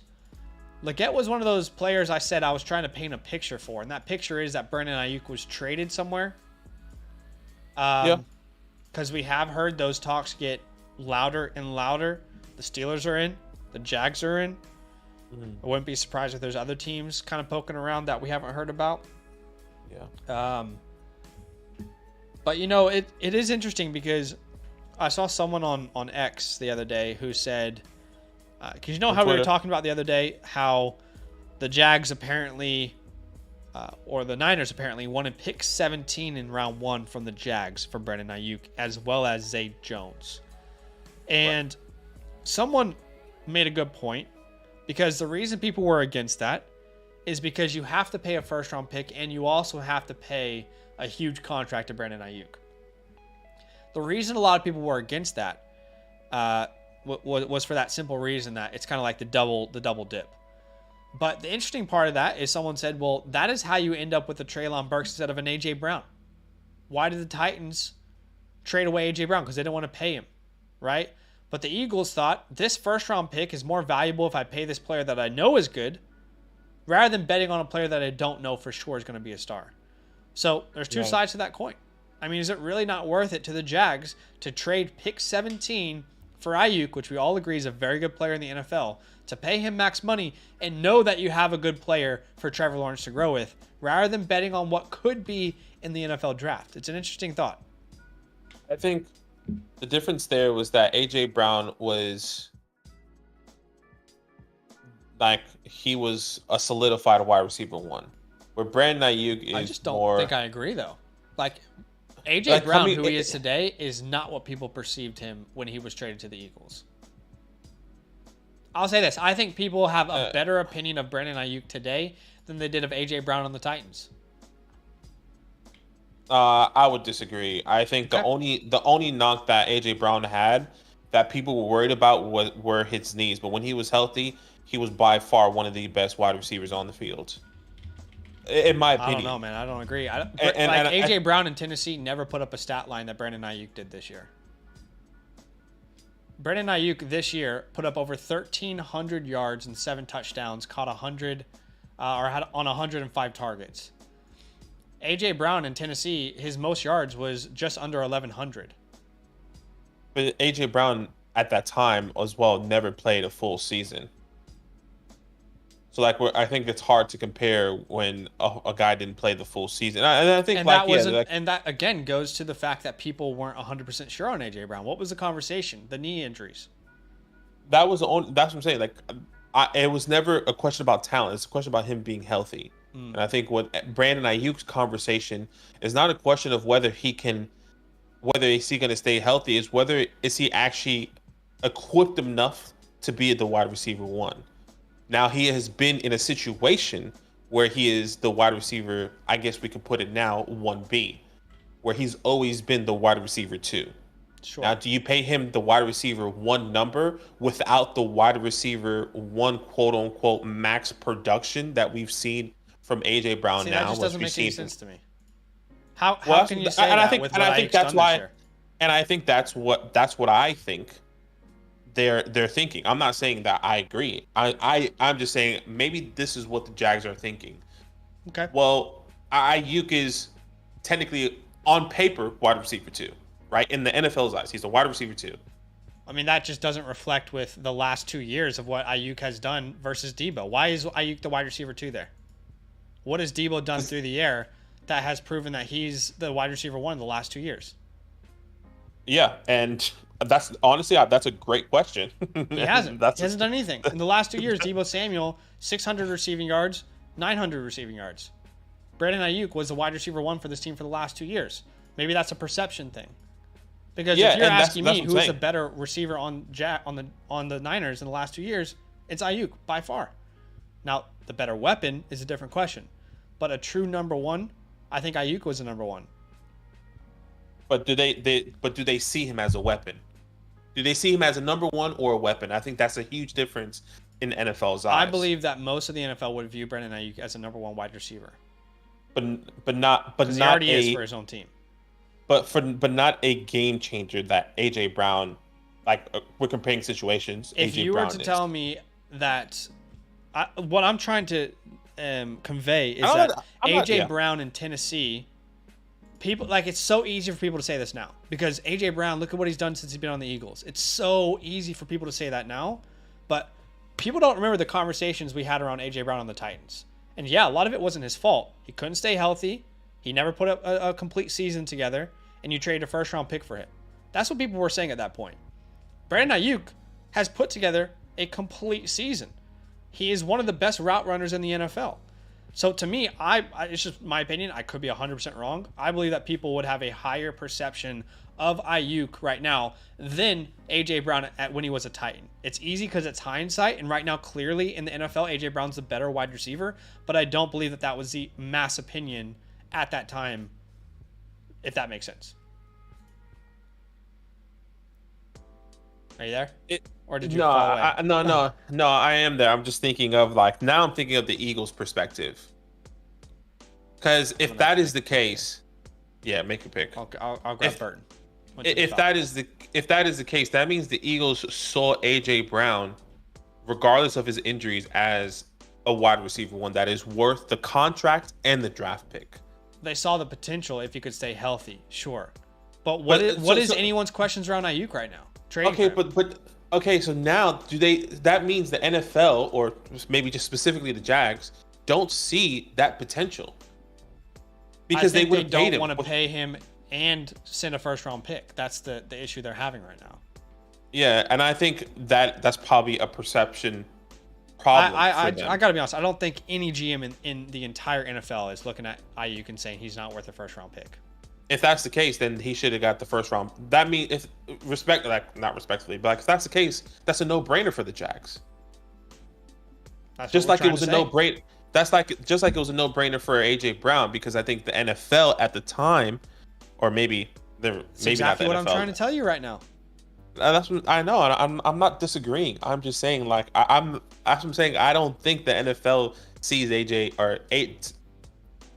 Leggett was one of those players I said I was trying to paint a picture for, and that picture is that Brandon Ayuk was traded somewhere. Yeah. Because we have heard those talks get louder and louder. The Steelers are in. The Jags are in. I wouldn't be surprised if there's other teams kind of poking around that we haven't heard about. Yeah. But, you know, it is interesting because I saw someone on X the other day who said... Because you know how we were talking about the other day, how the Jags apparently, or the Niners apparently, wanted pick 17 in round 1 from the Jags for Brandon Ayuk, as well as Zay Jones. And someone made a good point, because the reason people were against that is because you have to pay a first-round pick, and you also have to pay a huge contract to Brandon Ayuk. The reason a lot of people were against that was for that simple reason that it's kind of like the double dip. But the interesting part of that is someone said, well, that is how you end up with a Treylon Burks instead of an A.J. Brown. Why did the Titans trade away A.J. Brown? Because they didn't want to pay him, right? But the Eagles thought this first-round pick is more valuable if I pay this player that I know is good rather than betting on a player that I don't know for sure is going to be a star. So there's two sides to that coin. I mean, is it really not worth it to the Jags to trade pick 17 for Ayuk, which we all agree is a very good player in the NFL, to pay him max money and know that you have a good player for Trevor Lawrence to grow with, rather than betting on what could be in the NFL draft? It's an interesting thought. I think the difference there was that A.J. Brown was like, he was a solidified wide receiver 1, where Brandon Ayuk is I just don't more... think I agree, though. Like, A.J. Brown, who he is today, is not what people perceived him when he was traded to the Eagles. I'll say this. I think people have a better opinion of Brandon Ayuk today than they did of A.J. Brown on the Titans. I would disagree. I think the only knock that A.J. Brown had that people were worried about were his knees. But when he was healthy, he was by far one of the best wide receivers on the field. In my opinion. I don't know, man. I don't agree. A.J. Brown in Tennessee never put up a stat line that Brandon Ayuk did this year. Brandon Ayuk this year put up over 1,300 yards and 7 touchdowns, caught 100, or had on 105 targets. A.J. Brown in Tennessee, his most yards was just under 1,100. But A.J. Brown at that time as well never played a full season. So I think it's hard to compare when a guy didn't play the full season. And I think and that again goes to the fact that people weren't 100% sure on A.J. Brown. What was the conversation? The knee injuries. That's what I'm saying. It was never a question about talent. It's a question about him being healthy. And I think what Brandon Ayuk's conversation is not a question of whether is he going to stay healthy. Is whether is he actually equipped enough to be the wide receiver 1. Now he has been in a situation where he is the wide receiver, I guess we could put it now, 1B, where he's always been the wide receiver 2. Sure. Now, do you pay him the wide receiver 1 number without the wide receiver 1 quote unquote max production that we've seen from A.J. Brown now? That just doesn't make any sense to me. How can you say that with what Ayuk's done this year? And I think that's what I think they're thinking. I'm not saying that I agree. I'm just saying maybe this is what the Jags are thinking. Okay. Well, Ayuk is technically on paper wide receiver 2, right? In the NFL's eyes, he's a wide receiver 2. I mean, that just doesn't reflect with the last 2 years of what Ayuk has done versus Debo. Why is Ayuk the wide receiver 2 there? What has Debo done through the air that has proven that he's the wide receiver 1 the last 2 years? Yeah, and that's honestly that's a great question. He hasn't. He hasn't done anything in the last 2 years. Debo Samuel, 600 receiving yards, 900 receiving yards. Brandon Ayuk was the wide receiver 1 for this team for the last 2 years. Maybe that's a perception thing. Because if you're asking me who's the better receiver on the Niners in the last 2 years, it's Ayuk by far. Now, the better weapon is a different question. But a true number 1, I think Ayuk was the number 1. But do they see him as a weapon? Do they see him as a number 1 or a weapon? I think that's a huge difference in the NFL's eyes. I believe that most of the NFL would view Brandon Ayuk as a number 1 wide receiver. But not he already is for his own team. But not a game changer that AJ Brown, like we're comparing situations. If you were to tell me that, what I'm trying to convey is that AJ Brown in Tennessee, people like it's so easy for people to say this now because AJ Brown, look at what he's done since he's been on the Eagles. It's so easy for people to say that now, but people don't remember the conversations we had around AJ Brown on the Titans. And yeah, a lot of it wasn't his fault. He couldn't stay healthy. He never put up a complete season together, and you traded a first-round pick for him. That's what people were saying at that point. Brandon Ayuk has put together a complete season. He is one of the best route runners in the NFL. So to me, it's just my opinion. I could be 100% wrong. I believe that people would have a higher perception of Ayuk right now than A.J. Brown when he was a Titan. It's easy because it's hindsight, and right now, clearly in the NFL, A.J. Brown's the better wide receiver, but I don't believe that was the mass opinion at that time, if that makes sense. Are you there? Or did you fall away? No, I am there. I'm just thinking of now I'm thinking of the Eagles' perspective. Because if that is the case, yeah, make a pick. I'll grab Burton. If that is the case, that means the Eagles saw AJ Brown, regardless of his injuries, as a wide receiver 1 that is worth the contract and the draft pick. They saw the potential if he could stay healthy, sure. But what is anyone's questions around Ayuk right now? So now that means the NFL, or maybe just specifically the Jags, don't see that potential. Because they don't want to pay him and send a first-round pick. That's the issue they're having right now. Yeah, and I think that's probably a perception problem. I got to be honest. I don't think any GM in the entire NFL is looking at Ayuk and saying he's not worth a first-round pick. If that's the case, then he should have got the first round. That means not respectfully, but if that's the case, that's a no-brainer for the Jags. Just like it was a no-brainer. Just like it was a no-brainer for AJ Brown, because I think the NFL at the time, or maybe exactly what I'm trying to tell you right now. That's what I know. I'm not disagreeing. I'm just saying I'm saying I don't think the NFL sees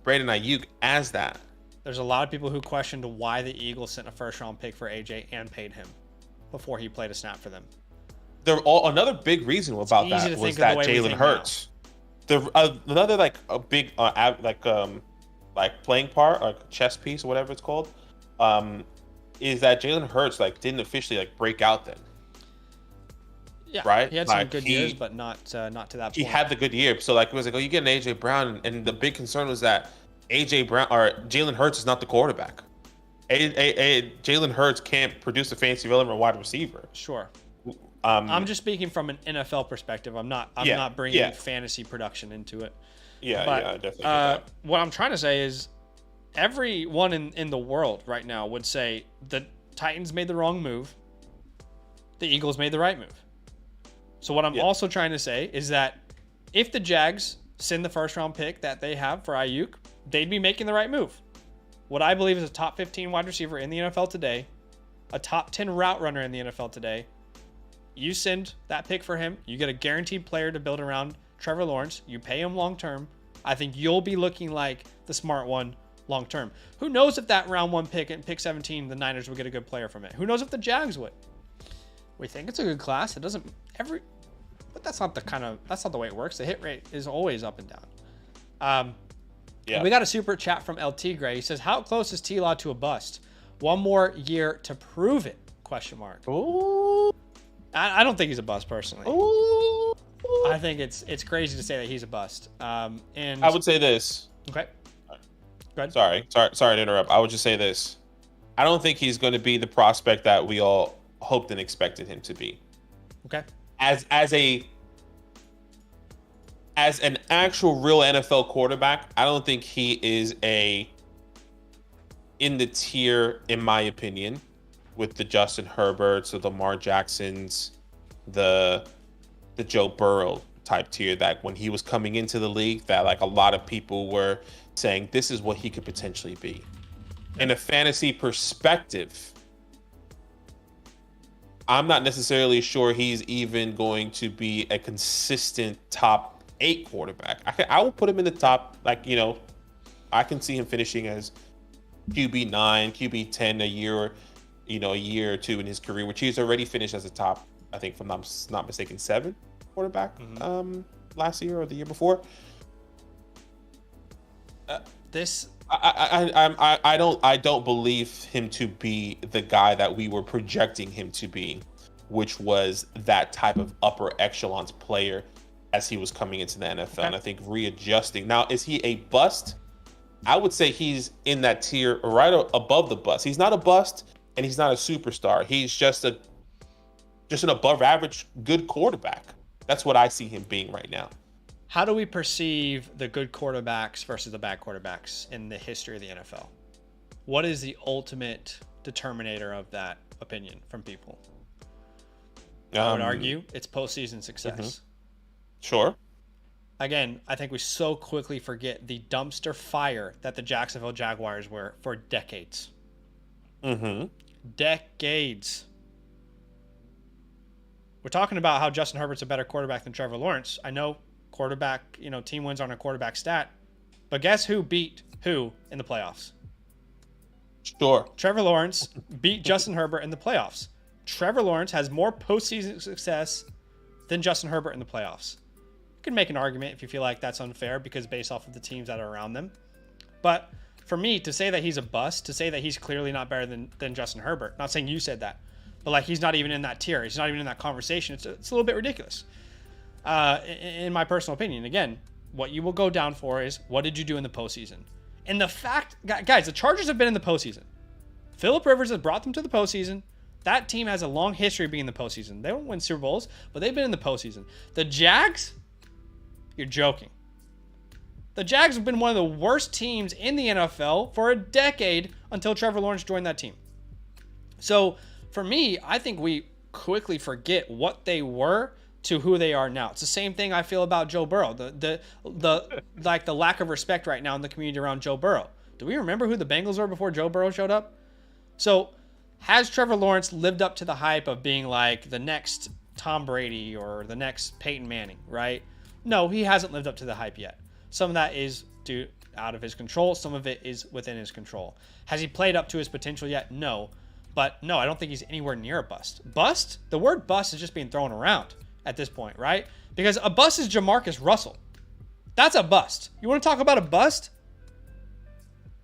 Brandon Ayuk as that. There's a lot of people who questioned why the Eagles sent a first-round pick for AJ and paid him before he played a snap for them. Another big reason about that was that Jalen Hurts. Another a big playing part, like chess piece or whatever it's called, is that Jalen Hurts didn't officially break out then. Yeah, right. He had some good years, but not to that point. He had the good year, so it was you get an AJ Brown, and the big concern was that AJ Brown or Jalen Hurts is not the quarterback. Jalen Hurts can't produce a fantasy relevant wide receiver. Sure. I'm just speaking from an NFL perspective. I'm not bringing fantasy production into it. I definitely. What I'm trying to say is, everyone in the world right now would say the Titans made the wrong move. The Eagles made the right move. So what I'm also trying to say is that if the Jags send the first round pick that they have for Ayuk, they'd be making the right move. What I believe is a top 15 wide receiver in the NFL today, a top 10 route runner in the NFL today. You send that pick for him. You get a guaranteed player to build around Trevor Lawrence. You pay him long term. I think you'll be looking like the smart one long term. Who knows if that round 1 pick and pick 17, the Niners would get a good player from it. Who knows if the Jags would. We think it's a good class. It doesn't but that's not the way it works. The hit rate is always up and down. We got a super chat from LT Gray. He says, how close is TLaw to a bust? 1 more year to prove it, question mark. Ooh. I don't think he's a bust personally. Ooh. I think it's crazy to say that he's a bust. And I would say this. Okay. Go ahead. Sorry to interrupt. I would just say this. I don't think he's going to be the prospect that we all hoped and expected him to be. Okay. As an actual real NFL quarterback, I don't think he is in the tier, in my opinion, with the Justin Herberts, the Lamar Jacksons, the Joe Burrow type tier, that when he was coming into the league, that like a lot of people were saying this is what he could potentially be. In a fantasy perspective, I'm not necessarily sure he's even going to be a consistent top 8 quarterback. I will put him in the top, like, you know, I can see him finishing as QB 9, QB 10 a year or two in his career, which he's already finished as a top, I think, if I'm not mistaken, 7 quarterback last year or the year before. I don't believe him to be the guy that we were projecting him to be, which was that type of upper echelons player as he was coming into the NFL. Okay. And I think readjusting. Now, is he a bust? I would say he's in that tier right above the bust. He's not a bust and he's not a superstar. He's just an above average good quarterback. That's what I see him being right now. How do we perceive the good quarterbacks versus the bad quarterbacks in the history of the NFL? What is the ultimate determinator of that opinion from people? I would argue it's postseason success. Mm-hmm. Sure. Again, I think we so quickly forget the dumpster fire that the Jacksonville Jaguars were for decades. Mm-hmm. Decades. We're talking about how Justin Herbert's a better quarterback than Trevor Lawrence. I know quarterback, team wins on a quarterback stat, but guess who beat who in the playoffs? Sure. Trevor Lawrence beat Justin Herbert in the playoffs. Trevor Lawrence has more postseason success than Justin Herbert in the playoffs. You can make an argument if you feel like that's unfair because based off of the teams that are around them. But for me, to say that he's a bust, to say that he's clearly not better than Justin Herbert, not saying you said that, but like he's not even in that tier. He's not even in that conversation. It's a little bit ridiculous. In my personal opinion, again, what you will go down for is what did you do in the postseason? And the fact, guys, the Chargers have been in the postseason. Phillip Rivers has brought them to the postseason. That team has a long history of being in the postseason. They don't win Super Bowls, but they've been in the postseason. The Jags, you're joking. The Jags have been one of the worst teams in the NFL for a decade until Trevor Lawrence joined that team. So for me, I think we quickly forget what they were to who they are now. It's the same thing I feel about Joe Burrow. The lack of respect right now in the community around Joe Burrow. Do we remember who the Bengals were before Joe Burrow showed up? So has Trevor Lawrence lived up to the hype of being like the next Tom Brady or the next Peyton Manning, right? No, he hasn't lived up to the hype yet. Some of that is out of his control. Some of it is within his control. Has he played up to his potential yet? No. But no, I don't think he's anywhere near a bust. Bust? The word bust is just being thrown around at this point, right? Because a bust is Jamarcus Russell. That's a bust. You want to talk about a bust?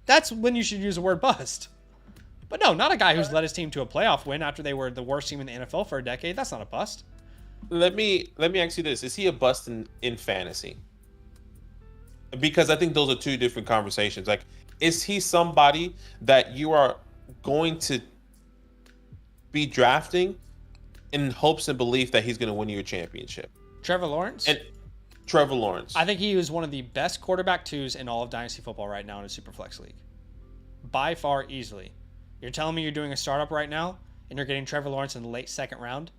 That's when you should use the word bust. But no, not a guy who's led his team to a playoff win after they were the worst team in the NFL for a decade. That's not a bust. Let me ask you this. Is he a bust in fantasy? Because I think those are two different conversations. Like, is he somebody that you are going to be drafting in hopes and belief that he's going to win you a championship? Trevor Lawrence? Trevor Lawrence. I think he is one of the best quarterback twos in all of Dynasty football right now in a Superflex league. By far, easily. You're telling me you're doing a startup right now and you're getting Trevor Lawrence in the late second round?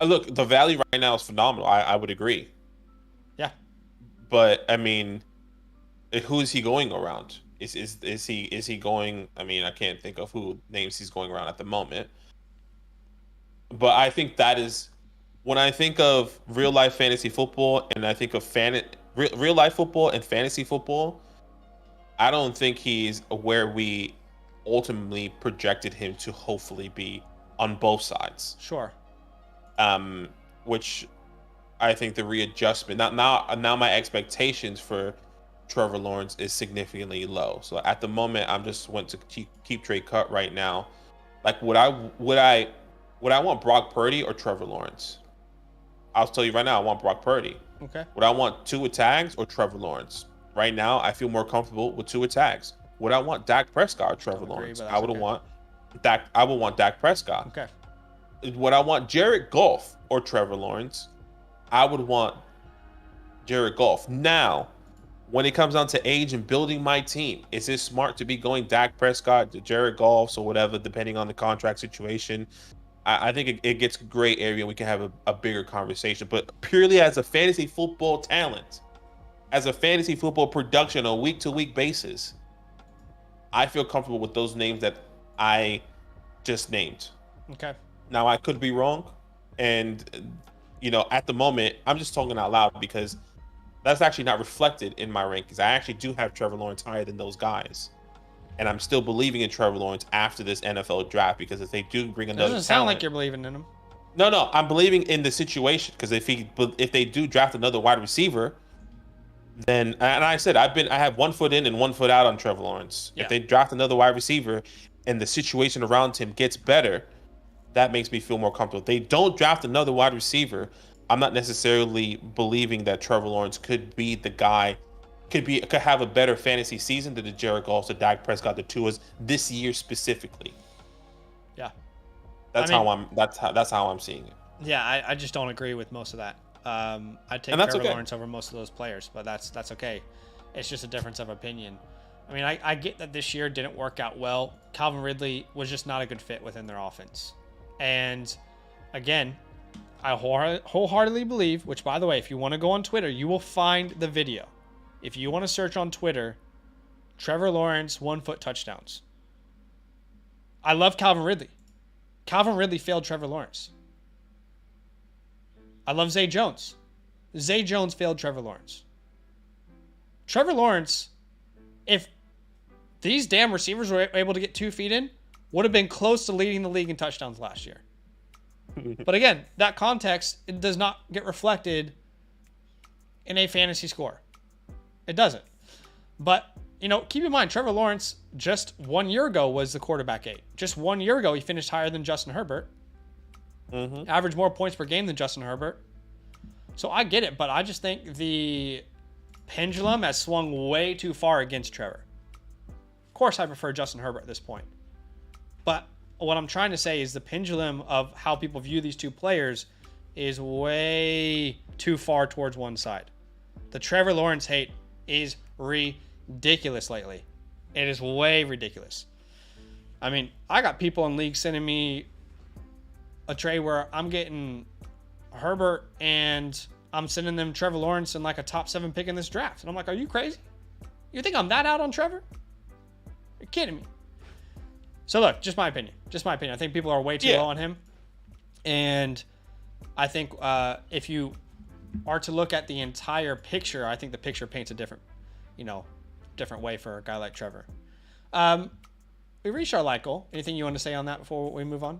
Look, the value right now is phenomenal. I would agree. Yeah. But, I mean, who is he going around? Is he going? I mean, I can't think of who names he's going around at the moment. But I think that is when I think of real life fantasy football and I think of real life football and fantasy football, I don't think he's where we ultimately projected him to hopefully be on both sides. Sure. Which I think the readjustment now my expectations for Trevor Lawrence is significantly low. So at the moment, I'm just want to keep trade cut right now Like, would I want Brock Purdy or Trevor Lawrence? I'll tell you right now, I want Brock Purdy. Okay. Would I want Tua Tags or Trevor Lawrence? Right now, I feel more comfortable with Tua Tags. Would I want Dak Prescott or Trevor Lawrence? I would want Dak. I would want Dak Prescott. Okay. Would I want Jared Goff or Trevor Lawrence? I would want Jared Goff. Now, when it comes down to age and building my team, is it smart to be going Dak Prescott, to Jared Goff, or whatever, depending on the contract situation? I think it gets a gray area and we can have a bigger conversation. But purely as a fantasy football talent, as a fantasy football production on a week-to-week basis, I feel comfortable with those names that I just named. Okay. Now, I could be wrong. And, at the moment, I'm just talking out loud because that's actually not reflected in my rankings. I actually do have Trevor Lawrence higher than those guys. And I'm still believing in Trevor Lawrence after this NFL draft because if they do bring another doesn't sound like you're believing in him. No, I'm believing in the situation because if they do draft another wide receiver, then, and I said I have 1 foot in and 1 foot out on Trevor Lawrence. Yeah. If they draft another wide receiver and the situation around him gets better, that makes me feel more comfortable. If they don't draft another wide receiver, I'm not necessarily believing that Trevor Lawrence could be the guy, could have a better fantasy season than the Jared Goff, the Dak Prescott, the Tuas this year specifically. Yeah, that's how I'm seeing it. Yeah, I just don't agree with most of that. I'd take Trevor Lawrence over most of those players, but that's okay. It's just a difference of opinion. I mean, I get that this year didn't work out well. Calvin Ridley was just not a good fit within their offense. And again, I wholeheartedly believe, which by the way, if you want to go on Twitter, you will find the video. If you want to search on Twitter, Trevor Lawrence 1-foot touchdowns. I love Calvin Ridley. Calvin Ridley failed Trevor Lawrence. I love Zay Jones. Zay Jones failed Trevor Lawrence. Trevor Lawrence, if these damn receivers were able to get 2 feet in, would have been close to leading the league in touchdowns last year. But again, that context, it does not get reflected in a fantasy score. It doesn't. But, keep in mind, Trevor Lawrence just 1 year ago was the quarterback 8. Just 1 year ago, he finished higher than Justin Herbert. Mm-hmm. Averaged more points per game than Justin Herbert. So I get it, but I just think the pendulum has swung way too far against Trevor. Of course, I prefer Justin Herbert at this point. But what I'm trying to say is the pendulum of how people view these two players is way too far towards one side. The Trevor Lawrence hate is ridiculous lately. It is way ridiculous. I mean, I got people in league sending me a trade where I'm getting Herbert and I'm sending them Trevor Lawrence and like a top 7 pick in this draft. And I'm like, are you crazy? You think I'm that out on Trevor? You're kidding me. So look, just my opinion. I think people are way too low on him. And I think if you are to look at the entire picture, I think the picture paints a different way for a guy like Trevor. We reached our light goal. Anything you want to say on that before we move on?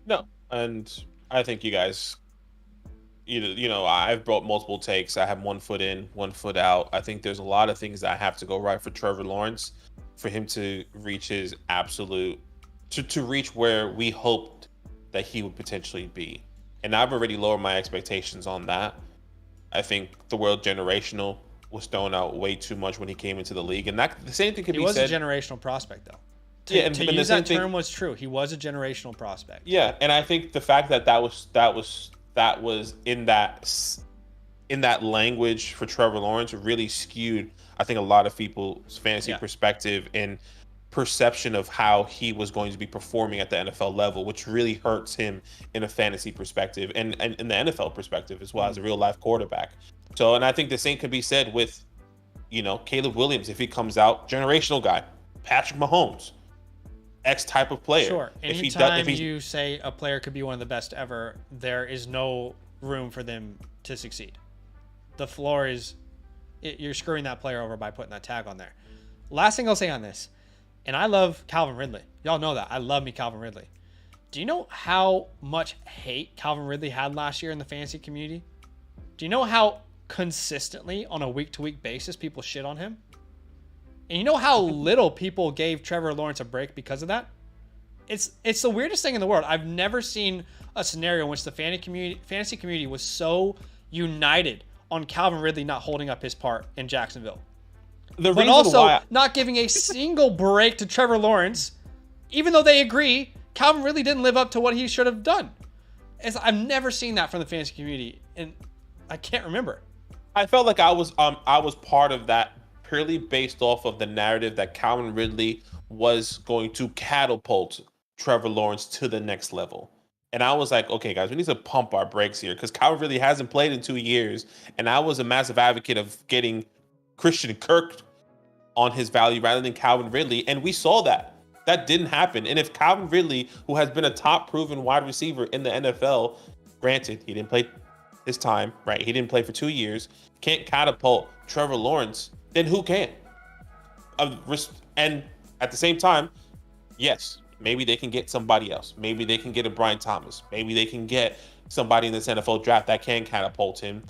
No. And I think you guys, I've brought multiple takes. I have 1 foot in, 1 foot out. I think there's a lot of things that have to go right for Trevor Lawrence for him to reach his absolute, to reach where we hoped that he would potentially be. And I've already lowered my expectations on that. I think the word generational was thrown out way too much when he came into the league. And that the same thing could be said. He was a generational prospect, though. To use that term was true. He was a generational prospect. Yeah, and I think the fact that that was in that language for Trevor Lawrence really skewed, I think, a lot of people's fantasy perspective and perception of how he was going to be performing at the NFL level, which really hurts him in a fantasy perspective and in the NFL perspective as well as a real life quarterback. So, and I think the same can be said with, Caleb Williams if he comes out, generational guy, Patrick Mahomes, X type of player. Sure. Anytime you say a player could be one of the best ever, there is no room for them to succeed. The floor is, you're screwing that player over by putting that tag on there. Last thing I'll say on this, and I love Calvin Ridley. Y'all know that. I love me Calvin Ridley. Do you know how much hate Calvin Ridley had last year in the fantasy community? Do you know how consistently on a week-to-week basis people shit on him? And you know how little people gave Trevor Lawrence a break because of that? it's the weirdest thing in the world. I've never seen a scenario in which the fantasy community was so united on Calvin Ridley not holding up his part in Jacksonville. But also not giving a single break to Trevor Lawrence, even though they agree Calvin Ridley didn't live up to what he should have done. I've never seen that from the fantasy community, and I can't remember. I felt like I was part of that purely based off of the narrative that Calvin Ridley was going to catapult Trevor Lawrence to the next level. And I was like, okay, guys, we need to pump our brakes here because Calvin Ridley hasn't played in 2 years. And I was a massive advocate of getting Christian Kirk on his value rather than Calvin Ridley. And we saw that. That didn't happen. And if Calvin Ridley, who has been a top proven wide receiver in the NFL, granted, he didn't play his time, right? He didn't play for 2 years, can't catapult Trevor Lawrence, then who can? And at the same time, yes, maybe they can get somebody else. Maybe they can get a Brian Thomas. Maybe they can get somebody in this NFL draft that can catapult him.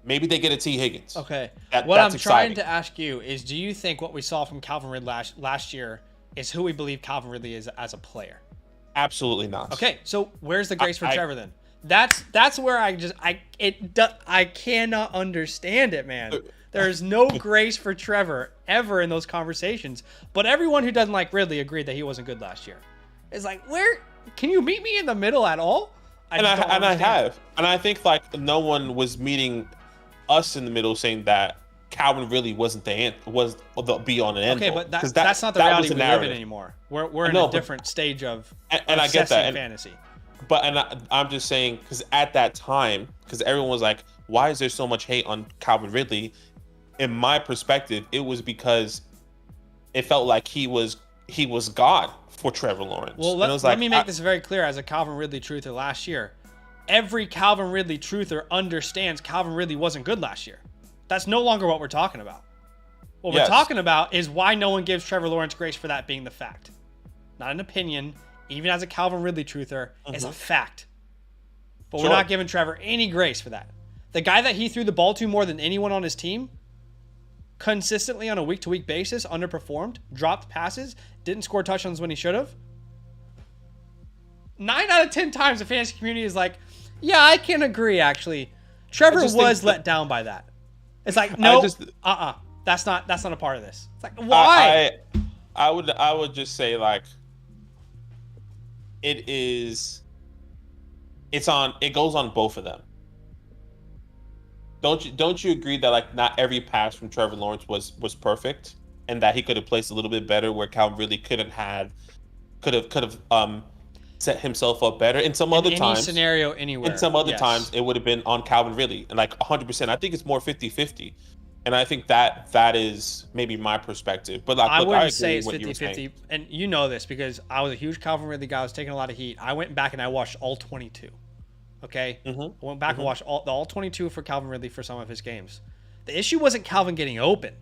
Maybe they get a T. Higgins. Okay. What I'm trying to ask you is, do you think what we saw from Calvin Ridley last year is who we believe Calvin Ridley is as a player? Absolutely not. Okay, so where's the grace for Trevor then? That's where I cannot understand it, man. There's no grace for Trevor ever in those conversations. But everyone who doesn't like Ridley agreed that he wasn't good last year. It's like, where can you meet me in the middle at all? I have. And I think like no one was meeting us in the middle saying that Calvin really wasn't was the be on an end. Okay, but that's not the reality we live in anymore. We're in a different stage of and I get that and fantasy. But I'm just saying because at that time, because everyone was like, why is there so much hate on Calvin Ridley? In my perspective, it was because it felt like he was God for Trevor Lawrence. Well, let me make this very clear as a Calvin Ridley truther last year. Every Calvin Ridley truther understands Calvin Ridley wasn't good last year. That's no longer what we're talking about. What we're talking about is why no one gives Trevor Lawrence grace for that being the fact. Not an opinion, even as a Calvin Ridley truther, is a fact. But we're not giving Trevor any grace for that. The guy that he threw the ball to more than anyone on his team, consistently on a week-to-week basis, underperformed, dropped passes, didn't score touchdowns when he should have. 9 out of 10 times the fantasy community is like, yeah, I can agree, actually. Trevor was let down by that. It's like, no, that's not a part of this. It's like, why? I would just say like it goes on both of them. Don't you agree that like not every pass from Trevor Lawrence was perfect and that he could have placed a little bit better where Calvin really could have set himself up better in some other times. Scenario anywhere. In some other times it would have been on Calvin Ridley and like 100%. I think it's more 50-50. And I think that is maybe my perspective. But like, I wouldn't say it's 50-50. And you know this because I was a huge Calvin Ridley guy. I was taking a lot of heat. I went back and I watched all 22. Okay? I went back and watched all 22 for Calvin Ridley for some of his games. The issue wasn't Calvin getting open.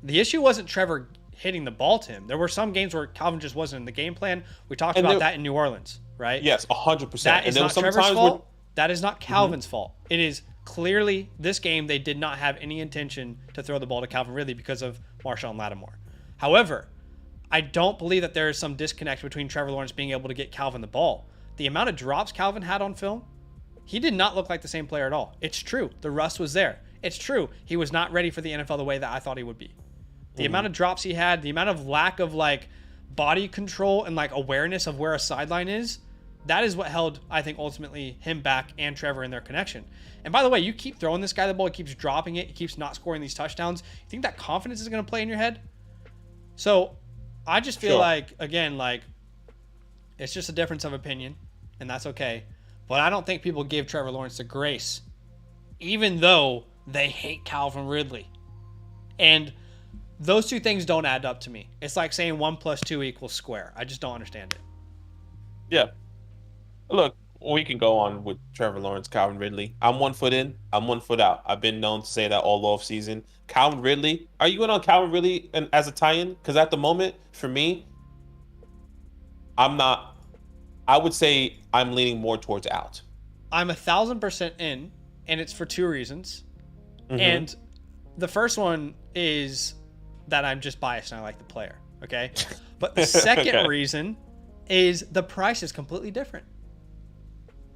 The issue wasn't Trevor hitting the ball to him. There were some games where Calvin just wasn't in the game plan. We talked about that in New Orleans, right? Yes, 100%. That is not Trevor's fault. That is not Calvin's fault. It is clearly this game they did not have any intention to throw the ball to Calvin Ridley because of Marshawn Lattimore. However, I don't believe that there is some disconnect between Trevor Lawrence being able to get Calvin the ball. The amount of drops Calvin had on film, he did not look like the same player at all. It's true. The rust was there. It's true. He was not ready for the NFL the way that I thought he would be. The amount of drops he had, the amount of lack of like body control and like awareness of where a sideline is, that is what held, I think, ultimately him back and Trevor in their connection. And by the way, you keep throwing this guy the ball, he keeps dropping it, he keeps not scoring these touchdowns. You think that confidence is going to play in your head? So I just feel like, again, like it's just a difference of opinion, and that's okay. But I don't think people give Trevor Lawrence the grace, even though they hate Calvin Ridley. And those two things don't add up to me. It's like saying 1 + 2 = square. I just don't understand it. Yeah. Look, we can go on with Trevor Lawrence, Calvin Ridley. I'm 1 foot in, I'm 1 foot out. I've been known to say that all off season. Calvin Ridley, are you in on Calvin Ridley as a tie-in? Because at the moment, for me, I'm not. I would say I'm leaning more towards out. I'm 1,000% in, and it's for 2 reasons. And the first one is that I'm just biased and I like the player. Okay. But the second reason is the price is completely different.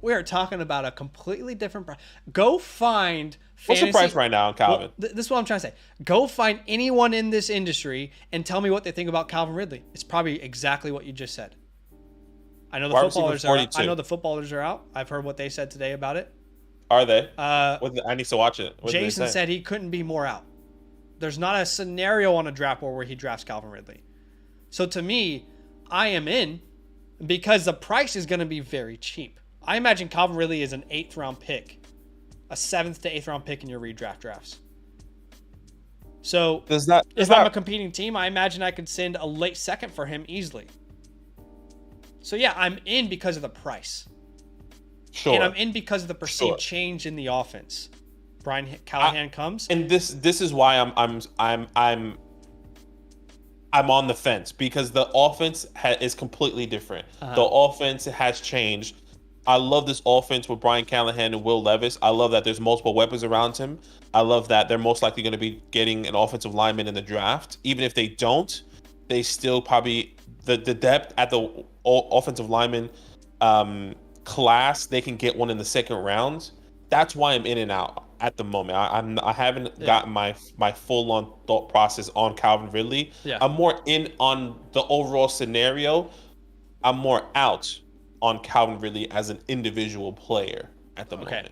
We are talking about a completely different price. Go find What's the price right now, Calvin? Well, this is what I'm trying to say. Go find anyone in this industry and tell me what they think about Calvin Ridley. It's probably exactly what you just said. I know the footballers are out. I know the footballers are out. I've heard what they said today about it. Are they? I need to watch it. Jason said he couldn't be more out. There's not a scenario on a draft board where he drafts Calvin Ridley. So to me, I am in because the price is going to be very cheap. I imagine Calvin Ridley is an 8th round pick, a 7th to 8th round pick in your redraft drafts. So if I'm a competing team, I imagine I could send a late second for him easily. So yeah, I'm in because of the price. Sure. And I'm in because of the perceived change in the offense. Brian Callahan comes, and this is why I'm on the fence, because the offense is completely different. The offense has changed. I love this offense with Brian Callahan and Will Levis. I love that there's multiple weapons around him. I love that they're most likely going to be getting an offensive lineman in the draft. Even if they don't, they still probably the depth at the offensive lineman class, they can get one in the second round. That's why I'm in and out at the moment. I haven't gotten my full on thought process on Calvin Ridley. I'm more in on the overall scenario. I'm more out on Calvin Ridley as an individual player at the moment.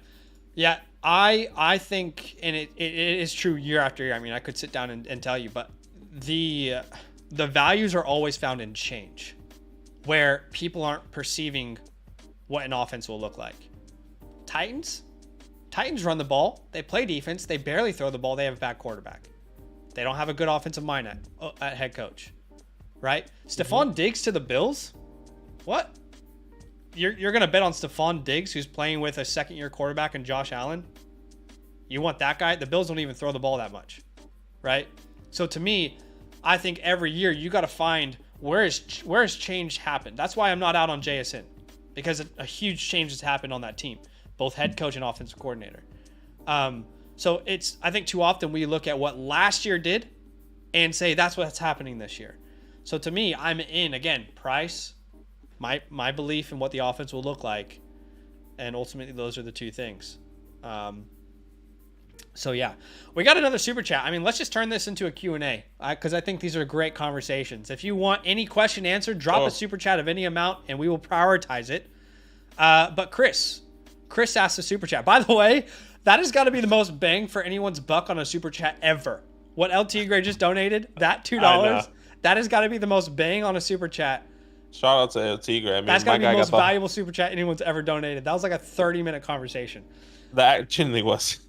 Yeah, I think, and it is true year after year. I mean, I could sit down and tell you, but the values are always found in change, where people aren't perceiving what an offense will look like. Titans run the ball. They play defense. They barely throw the ball. They have a bad quarterback. They don't have a good offensive mind at head coach, right? Stephon Diggs to the Bills? What? You're going to bet on Stephon Diggs, who's playing with a second-year quarterback, and Josh Allen? You want that guy? The Bills don't even throw the ball that much, right? So to me, I think every year you got to find where has change happened. That's why I'm not out on JSN, because a huge change has happened on that team, both head coach and offensive coordinator. So I think too often we look at what last year did and say that's what's happening this year. So to me, I'm in, again, price, my belief in what the offense will look like, and ultimately those are the two things. So yeah, we got another super chat. I mean, let's just turn this into a Q&A, because I think these are great conversations. If you want any question answered, drop a super chat of any amount and we will prioritize it. But Chris asked a super chat. By the way, that has got to be the most bang for anyone's buck on a super chat ever. What El Tigre just donated, that $2, that has got to be the most bang on a super chat. Shout out to El Tigre. I mean, that's got to be the most valuable super chat anyone's ever donated. That was like a 30-minute conversation. That genuinely was.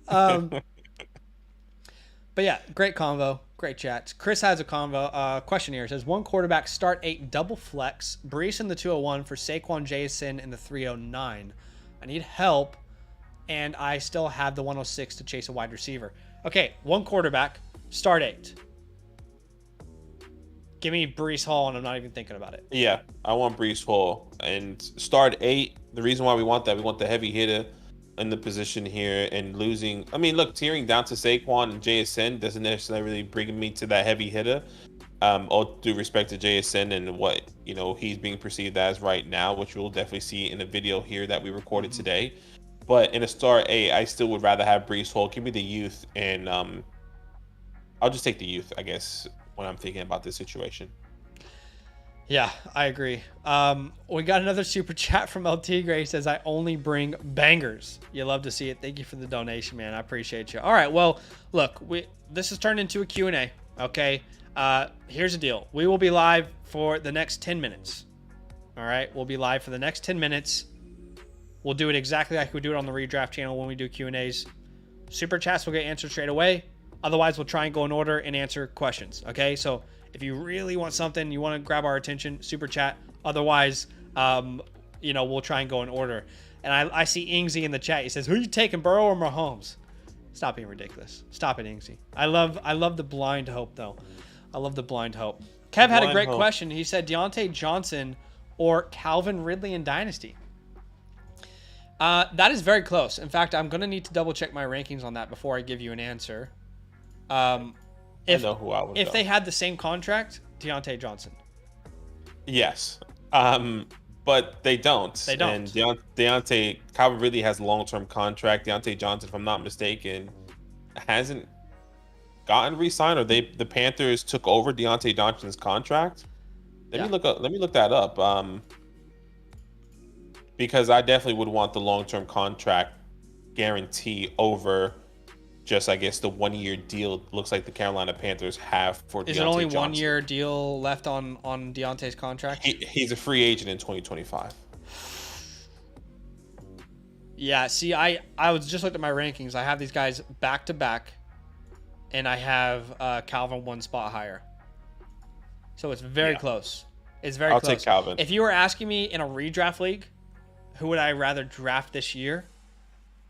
But yeah, great convo, great chats. Chris has a convo question here. It says, one quarterback start 8 double flex, Brees in the 201 for Saquon Jason in the 309. I need help, and I still have the 106 to chase a wide receiver. Okay, one quarterback, start 8. Give me Brees Hall, and I'm not even thinking about it. Yeah, I want Brees Hall. And start 8, the reason why we want that, we want the heavy hitter in the position here, and losing. I mean, look, tearing down to Saquon and JSN doesn't necessarily bring me to that heavy hitter. All due respect to JSN and what he's being perceived as right now, which we'll definitely see in the video here that we recorded today. But in a start 8, I still would rather have Brees Hall. Give me the youth, and I'll just take the youth, I guess, when I'm thinking about this situation. Yeah, I agree. We got another super chat from El Tigre. He says, I only bring bangers. You love to see it. Thank you for the donation, man. I appreciate you. All right, well, look, this has turned into a Q&A, okay? Here's the deal. We will be live for the next 10 minutes. All right, we'll be live for the next 10 minutes. We'll do it exactly like we do it on the Redraft channel when we do Q&As. Super chats will get answered straight away. Otherwise, we'll try and go in order and answer questions, okay? So if you really want something, you want to grab our attention, super chat. Otherwise, we'll try and go in order. And I see Ingsy in the chat. He says, who are you taking, Burrow or Mahomes? Stop being ridiculous. Stop it, Ingsy. I love the blind hope, though. I love the blind hope. Kev had a great question. He said, Deontay Johnson or Calvin Ridley in Dynasty. That is very close. In fact, I'm going to need to double check my rankings on that before I give you an answer. I know who I would If they had the same contract, Deontay Johnson. Yes. But they don't. They And don't. Deontay Calvin really has a long-term contract. Deontay Johnson, if I'm not mistaken, hasn't gotten re-signed, or the Panthers took over Deontay Johnson's contract. Let me Yeah. look up. Let me look that up. Because I definitely would want the long-term contract guarantee over just, I guess, the 1 year deal. Looks like the Carolina Panthers have for Is it Deontay only Johnson. 1 year deal left on Deontay's contract? He's a free agent in 2025. Yeah. See, I was just looked at my rankings. I have these guys back to back, and I have Calvin one spot higher. So it's very close. It's very I'll close. take Calvin. If you were asking me in a redraft league, who would I rather draft this year?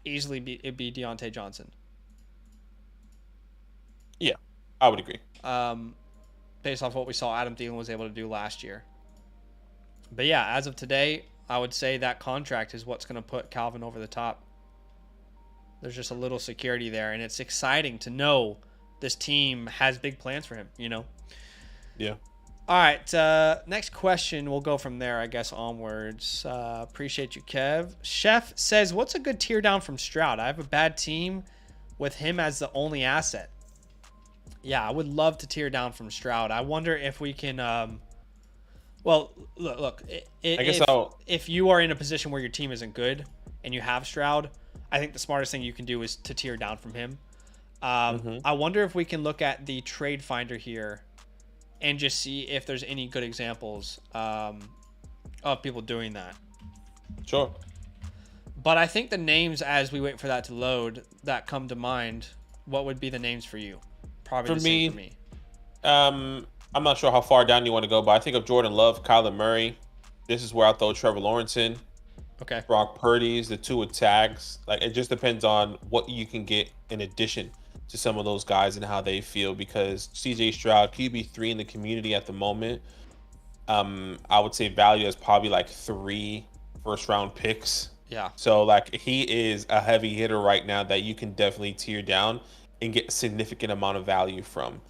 It'd be Deontay Johnson. Yeah, I would agree. Based off what we saw Adam Thielen was able to do last year. But yeah, as of today, I would say that contract is what's going to put Calvin over the top. There's just a little security there, and it's exciting to know this team has big plans for him, you know? Yeah. All right, next question. We'll go from there, I guess, onwards. Appreciate you, Kev. Chef says, what's a good tear down from Stroud? I have a bad team with him as the only asset. Yeah, I would love to tear down from Stroud. I wonder if we can... well, look. If you are in a position where your team isn't good and you have Stroud, I think the smartest thing you can do is to tear down from him. I wonder if we can look at the trade finder here and just see if there's any good examples of people doing that. Sure. But I think the names, as we wait for that to load, that come to mind, what would be the names for you? Probably the same for me. I'm not sure how far down you want to go, but I think of Jordan Love, Kyler Murray. This is where I'll throw Trevor Lawrence in. Okay. Brock Purdy's, the two with tags. Like, it just depends on what you can get in addition to some of those guys and how they feel, because CJ Stroud, QB3 in the community at the moment, I would say value as probably like 3 first-round picks. Yeah. So, like, he is a heavy hitter right now that you can definitely tear down and get a significant amount of value from.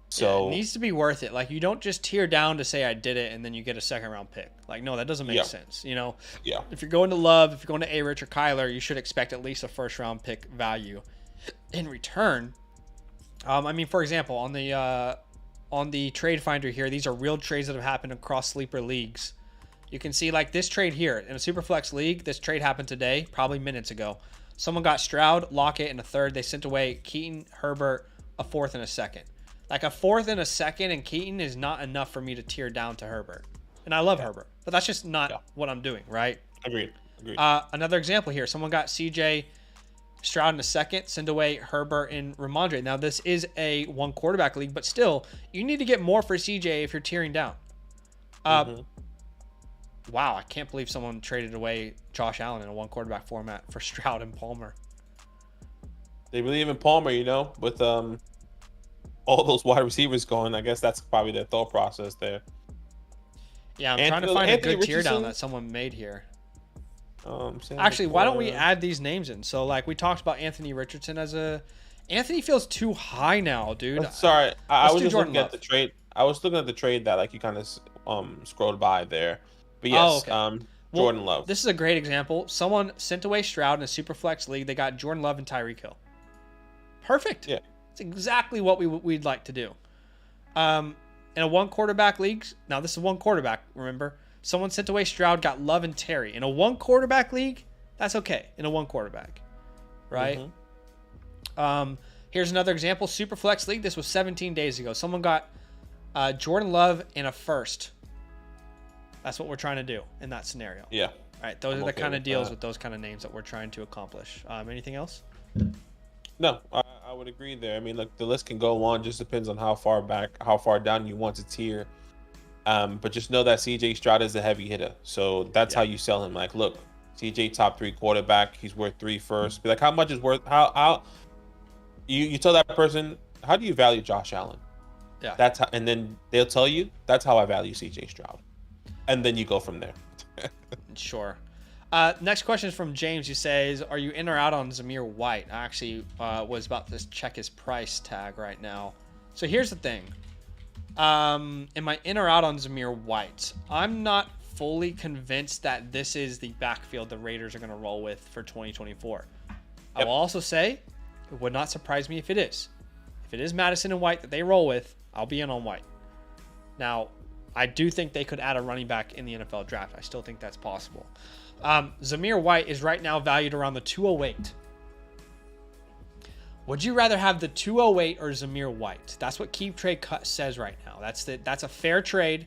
So yeah, it needs to be worth it. Like, you don't just tear down to say I did it and then you get a second-round pick. Like, no, that doesn't make sense. You know, if you're going to Love, if you're going to A-Rich or Kyler, you should expect at least a first-round pick value in return. I mean, for example, on the trade finder here, these are real trades that have happened across sleeper leagues. You can see, like, this trade here in a Superflex league. This trade happened today, probably minutes ago. Someone got Stroud, Lockett, and a third. They sent away Keaton, Herbert, a fourth, and a second. Like, a fourth and a second and Keaton is not enough for me to tear down to Herbert. And I love Herbert, but that's just not what I'm doing, right? Agreed. Another example here. Someone got CJ Stroud in a second, send away Herbert and Ramondre. Now, this is a one quarterback league, but still, you need to get more for CJ if you're tearing down. Wow, I can't believe someone traded away Josh Allen in a one quarterback format for Stroud and Palmer. They believe in Palmer, you know, with all those wide receivers going. I guess that's probably their thought process there. Yeah, I'm trying to find a good tear down that someone made here. Actually, why don't we add these names in? So, like, we talked about Anthony Richardson as a... Anthony feels too high now, dude. Sorry, I was just looking at the trade. I was looking at the trade that, like, you kind of scrolled by there. But yes, Jordan Love. This is a great example. Someone sent away Stroud in a Superflex league. They got Jordan Love and Tyreek Hill. Perfect. Yeah. It's exactly what we'd like to do. In a one quarterback league, now this is one quarterback, remember? Someone sent away Stroud, got Love and Terry. In a one quarterback league, that's okay. In a one quarterback, right? Here's another example. Superflex league. This was 17 days ago. Someone got Jordan Love and a first. That's what we're trying to do in that scenario. Yeah. All right. Those are the kind of deals with those kind of names that we're trying to accomplish. Anything else? No, I would agree there. I mean, look, the list can go on. Just depends on how far down you want to tier. But just know that CJ Stroud is a heavy hitter. So that's how you sell him. Like, look, CJ top 3 quarterback. He's worth 3 first. Be like, how much is worth? How you tell that person, how do you value Josh Allen? Yeah. That's how, and then they'll tell you, that's how I value CJ Stroud. And then you go from there. Sure. Next question is from James, who says, are you in or out on Zamir White? I actually was about to check his price tag right now. So here's the thing. Am I in or out on Zamir White? I'm not fully convinced that this is the backfield the Raiders are going to roll with for 2024. I will also say it would not surprise me if it is. If it is Madison and White that they roll with, I'll be in on White. Now, I do think they could add a running back in the NFL draft. I still think that's possible. Zamir White is right now valued around the 208. Would you rather have the 208 or Zamir White? That's what Keep Trade Cut says right now. That's a fair trade.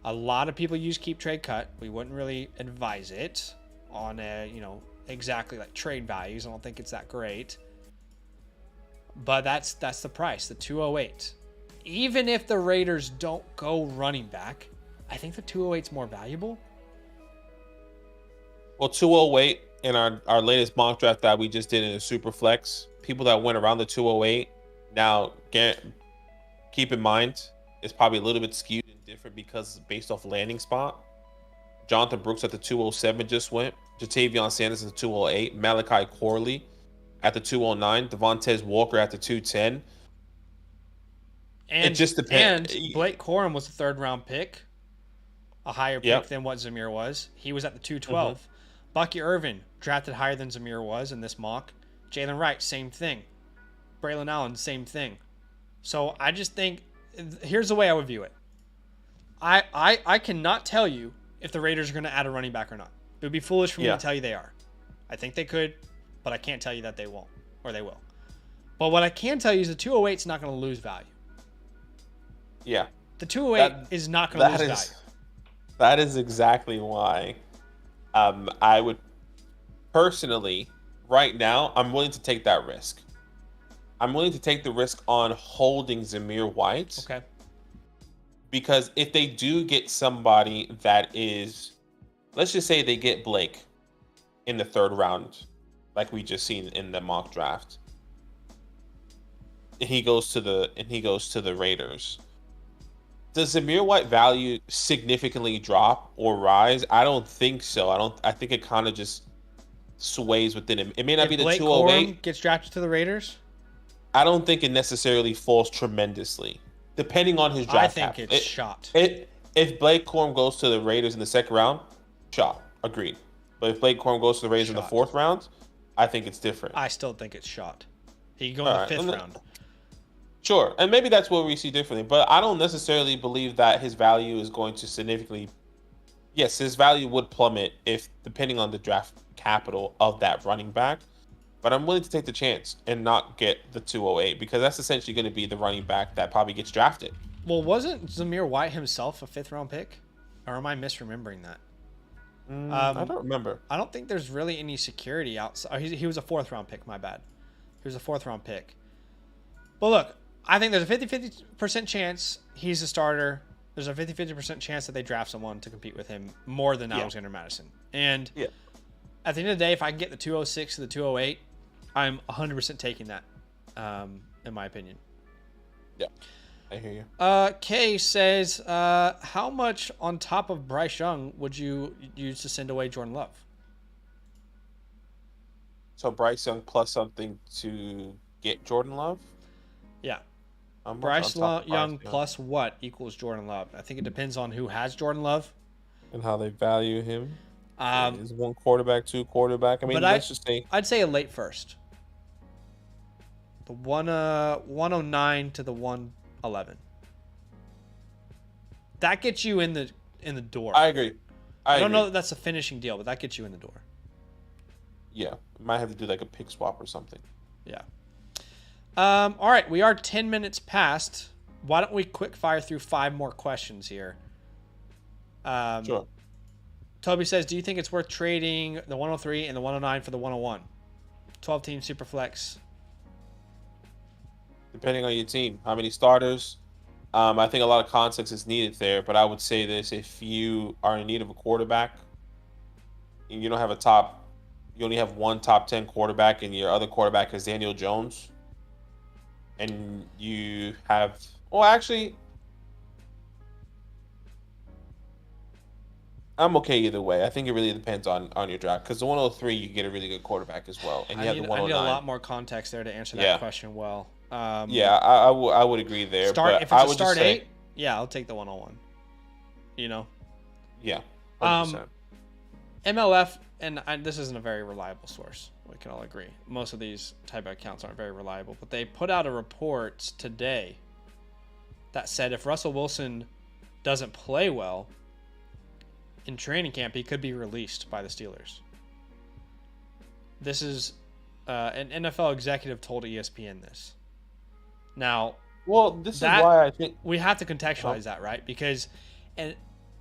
A lot of people use Keep Trade Cut. We wouldn't really advise it on exactly like trade values. I don't think it's that great. But that's the price, the 208. Even if the Raiders don't go running back, I think the 208 is more valuable. Well, 208 in our latest mock draft that we just did in a super flex, people that went around the 208, now keep in mind it's probably a little bit skewed and different because it's based off landing spot. Jonathan Brooks at the 207 just went. Jatavion Sanders at the 208. Malachi Corley at the 209. Devontae Walker at the 210. And it just depends. And Blake Corum was a third-round pick, a higher pick than what Zamir was. He was at the 212. Mm-hmm. Bucky Irvin, drafted higher than Zamir was in this mock. Jalen Wright, same thing. Braylon Allen, same thing. So I just think, here's the way I would view it. I cannot tell you if the Raiders are going to add a running back or not. It would be foolish for me to tell you they are. I think they could, but I can't tell you that they won't, or they will. But what I can tell you is the 208 is not going to lose value. Yeah. The 208 is not going to lose value. That is exactly why I would personally, right now, I'm willing to take that risk. I'm willing to take the risk on holding Zamir White. Okay. Because if they do get somebody that is, let's just say they get Blake in the third round, like we just seen in the mock draft, and he goes to the Raiders. Does Zamir White value significantly drop or rise? I don't think so. I think it kind of just sways within him. It may not be the Blake 208. Corum gets drafted to the Raiders? I don't think it necessarily falls tremendously, depending on his draft. I think it's shot. If Blake Corum goes to the Raiders in the second round, shot. Agreed. But if Blake Corum goes to the Raiders in the fourth round, I think it's different. I still think it's shot. He can go in the fifth round. Sure, and maybe that's what we see differently, but I don't necessarily believe that his value is going to significantly. Yes, his value would plummet if, depending on the draft capital of that running back, but I'm willing to take the chance and not get the 208 because that's essentially going to be the running back that probably gets drafted. Well, wasn't Zamir White himself a fifth-round pick, or am I misremembering that? I don't remember. I don't think there's really any security outside. He was a fourth-round pick. My bad. He was a fourth-round pick. But look. I think there's a 50% chance he's a starter. There's a 50% chance that they draft someone to compete with him more than Alexander Madison. And at the end of the day, if I can get the 206 to the 208, I'm 100% taking that, in my opinion. Yeah, I hear you. Kay says, how much on top of Bryce Young would you use to send away Jordan Love? So Bryce Young plus something to get Jordan Love? Yeah. Bryce Young plus what equals Jordan Love? I think it depends on who has Jordan Love and how they value him. Is one quarterback, two quarterback? I mean, let's just say I'd say a late first. The 109 to the 111. That gets you in the door. I agree. I don't know that that's a finishing deal, but that gets you in the door. Yeah, might have to do like a pick swap or something. Yeah. All right, we are 10 minutes past. Why don't we quick fire through 5 more questions here? Sure. Toby says, do you think it's worth trading the 103 and the 109 for the 101? 12-team Superflex. Depending on your team. How many starters? I think a lot of context is needed there, but I would say this. If you are in need of a quarterback and you don't have you only have one top 10 quarterback and your other quarterback is Daniel Jones, and you have, I'm okay either way. I think it really depends on your draft because the 103 you get a really good quarterback as well, and you have the 109. I need a lot more context there to answer that question well. I would agree there. If it's a start 8, I'll take the 101. You know. Yeah. 100%. MLF, and this isn't a very reliable source. We can all agree. Most of these type of accounts aren't very reliable, but they put out a report today that said if Russell Wilson doesn't play well in training camp, he could be released by the Steelers. This is an NFL executive told ESPN this. Now, well, this is why I think we have to contextualize that, right? Because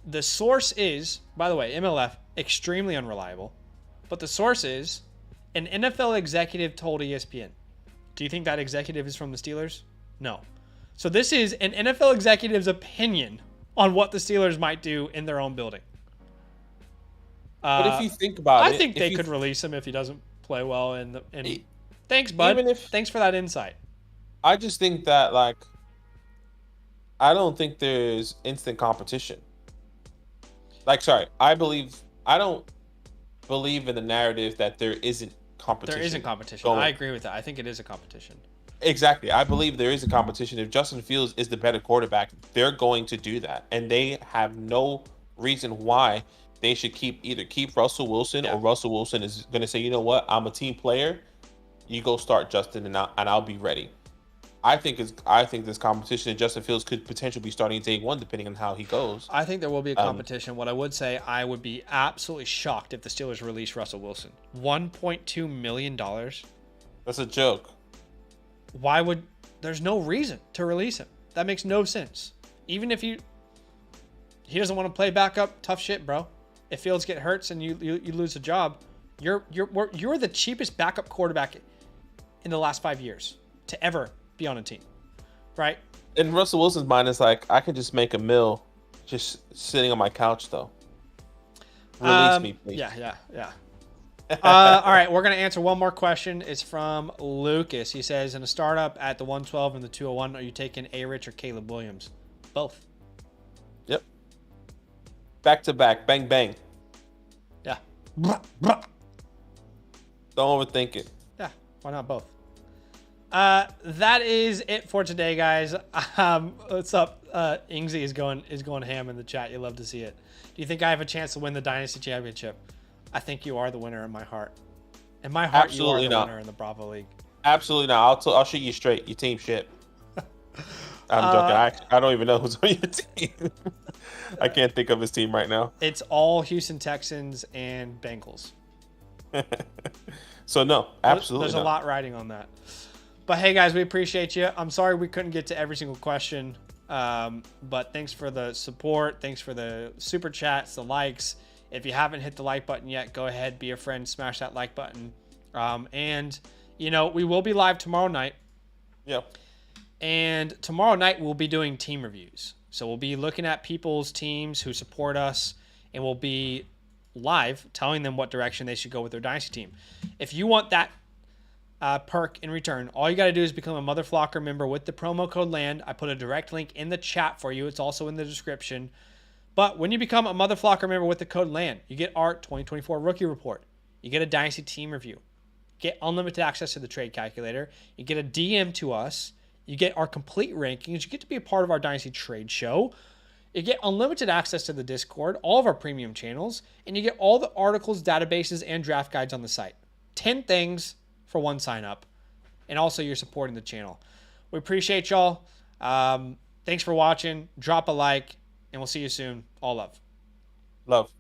the source is, by the way, MLF, extremely unreliable, but the source is an NFL executive told ESPN. Do you think that executive is from the Steelers? No. So this is an NFL executive's opinion on what the Steelers might do in their own building. But if you think about it, I think they could release him if he doesn't play well. Thanks, bud. Thanks for that insight. I just think that, like, I don't think there's instant competition. Like, sorry, I don't believe in the narrative that there isn't competition. There isn't competition. I agree with that. I think it is a competition. Exactly. I believe there is a competition. If Justin Fields is the better quarterback, they're going to do that. And they have no reason why they should keep Russell Wilson, or Russell Wilson is going to say, you know what, I'm a team player. You go start Justin, and I'll be ready. I think this competition, and Justin Fields could potentially be starting day one, depending on how he goes. I think there will be a competition. What I would say, I would be absolutely shocked if the Steelers release Russell Wilson. $1.2 million. That's a joke. There's no reason to release him. That makes no sense. Even if he doesn't want to play backup, tough shit, bro. If Fields get hurts and you lose a job, you're the cheapest backup quarterback in the last 5 years to ever be on a team, right? In Russell Wilson's mind, it's like, I could just make a mill just sitting on my couch, though. Release me, please. Yeah. All right, we're going to answer one more question. It's from Lucas. He says, in a startup at the 112 and the 201, are you taking A-Rich or Caleb Williams? Both. Yep. Back to back. Bang, bang. Yeah. Don't overthink it. Yeah, why not both? That is it for today, guys. What's up? Ingsy is going ham in the chat. You love to see it. Do you think I have a chance to win the Dynasty Championship? I think you are the winner in my heart. In my heart, Absolutely you are the not. winner in the Bravo League. Absolutely not. I'll shoot you straight. Your team shit. I'm joking. I don't even know who's on your team. I can't think of his team right now. It's all Houston Texans and Bengals. So no, absolutely There's a lot riding on that. But hey, guys, we appreciate you. I'm sorry we couldn't get to every single question. But thanks for the support. Thanks for the super chats, the likes. If you haven't hit the like button yet, go ahead, be a friend, smash that like button. And, we will be live tomorrow night. Yep. And tomorrow night, we'll be doing team reviews. So we'll be looking at people's teams who support us, and we'll be live telling them what direction they should go with their Dynasty team. If you want that perk in return, all you got to do is become a Mother Flocker member with the promo code LAND. I put a direct link in the chat for you. It's also in the description. But when you become a Mother Flocker member with the code LAND, you get our 2024 Rookie Report. You get a Dynasty team review. Get unlimited access to the trade calculator. You get a DM to us. You get our complete rankings. You get to be a part of our Dynasty trade show. You get unlimited access to the Discord, all of our premium channels, and you get all the articles, databases, and draft guides on the site. 10 things for one sign up. And also you're supporting the channel. We appreciate y'all. Thanks for watching. Drop a like. And we'll see you soon. All love. Love.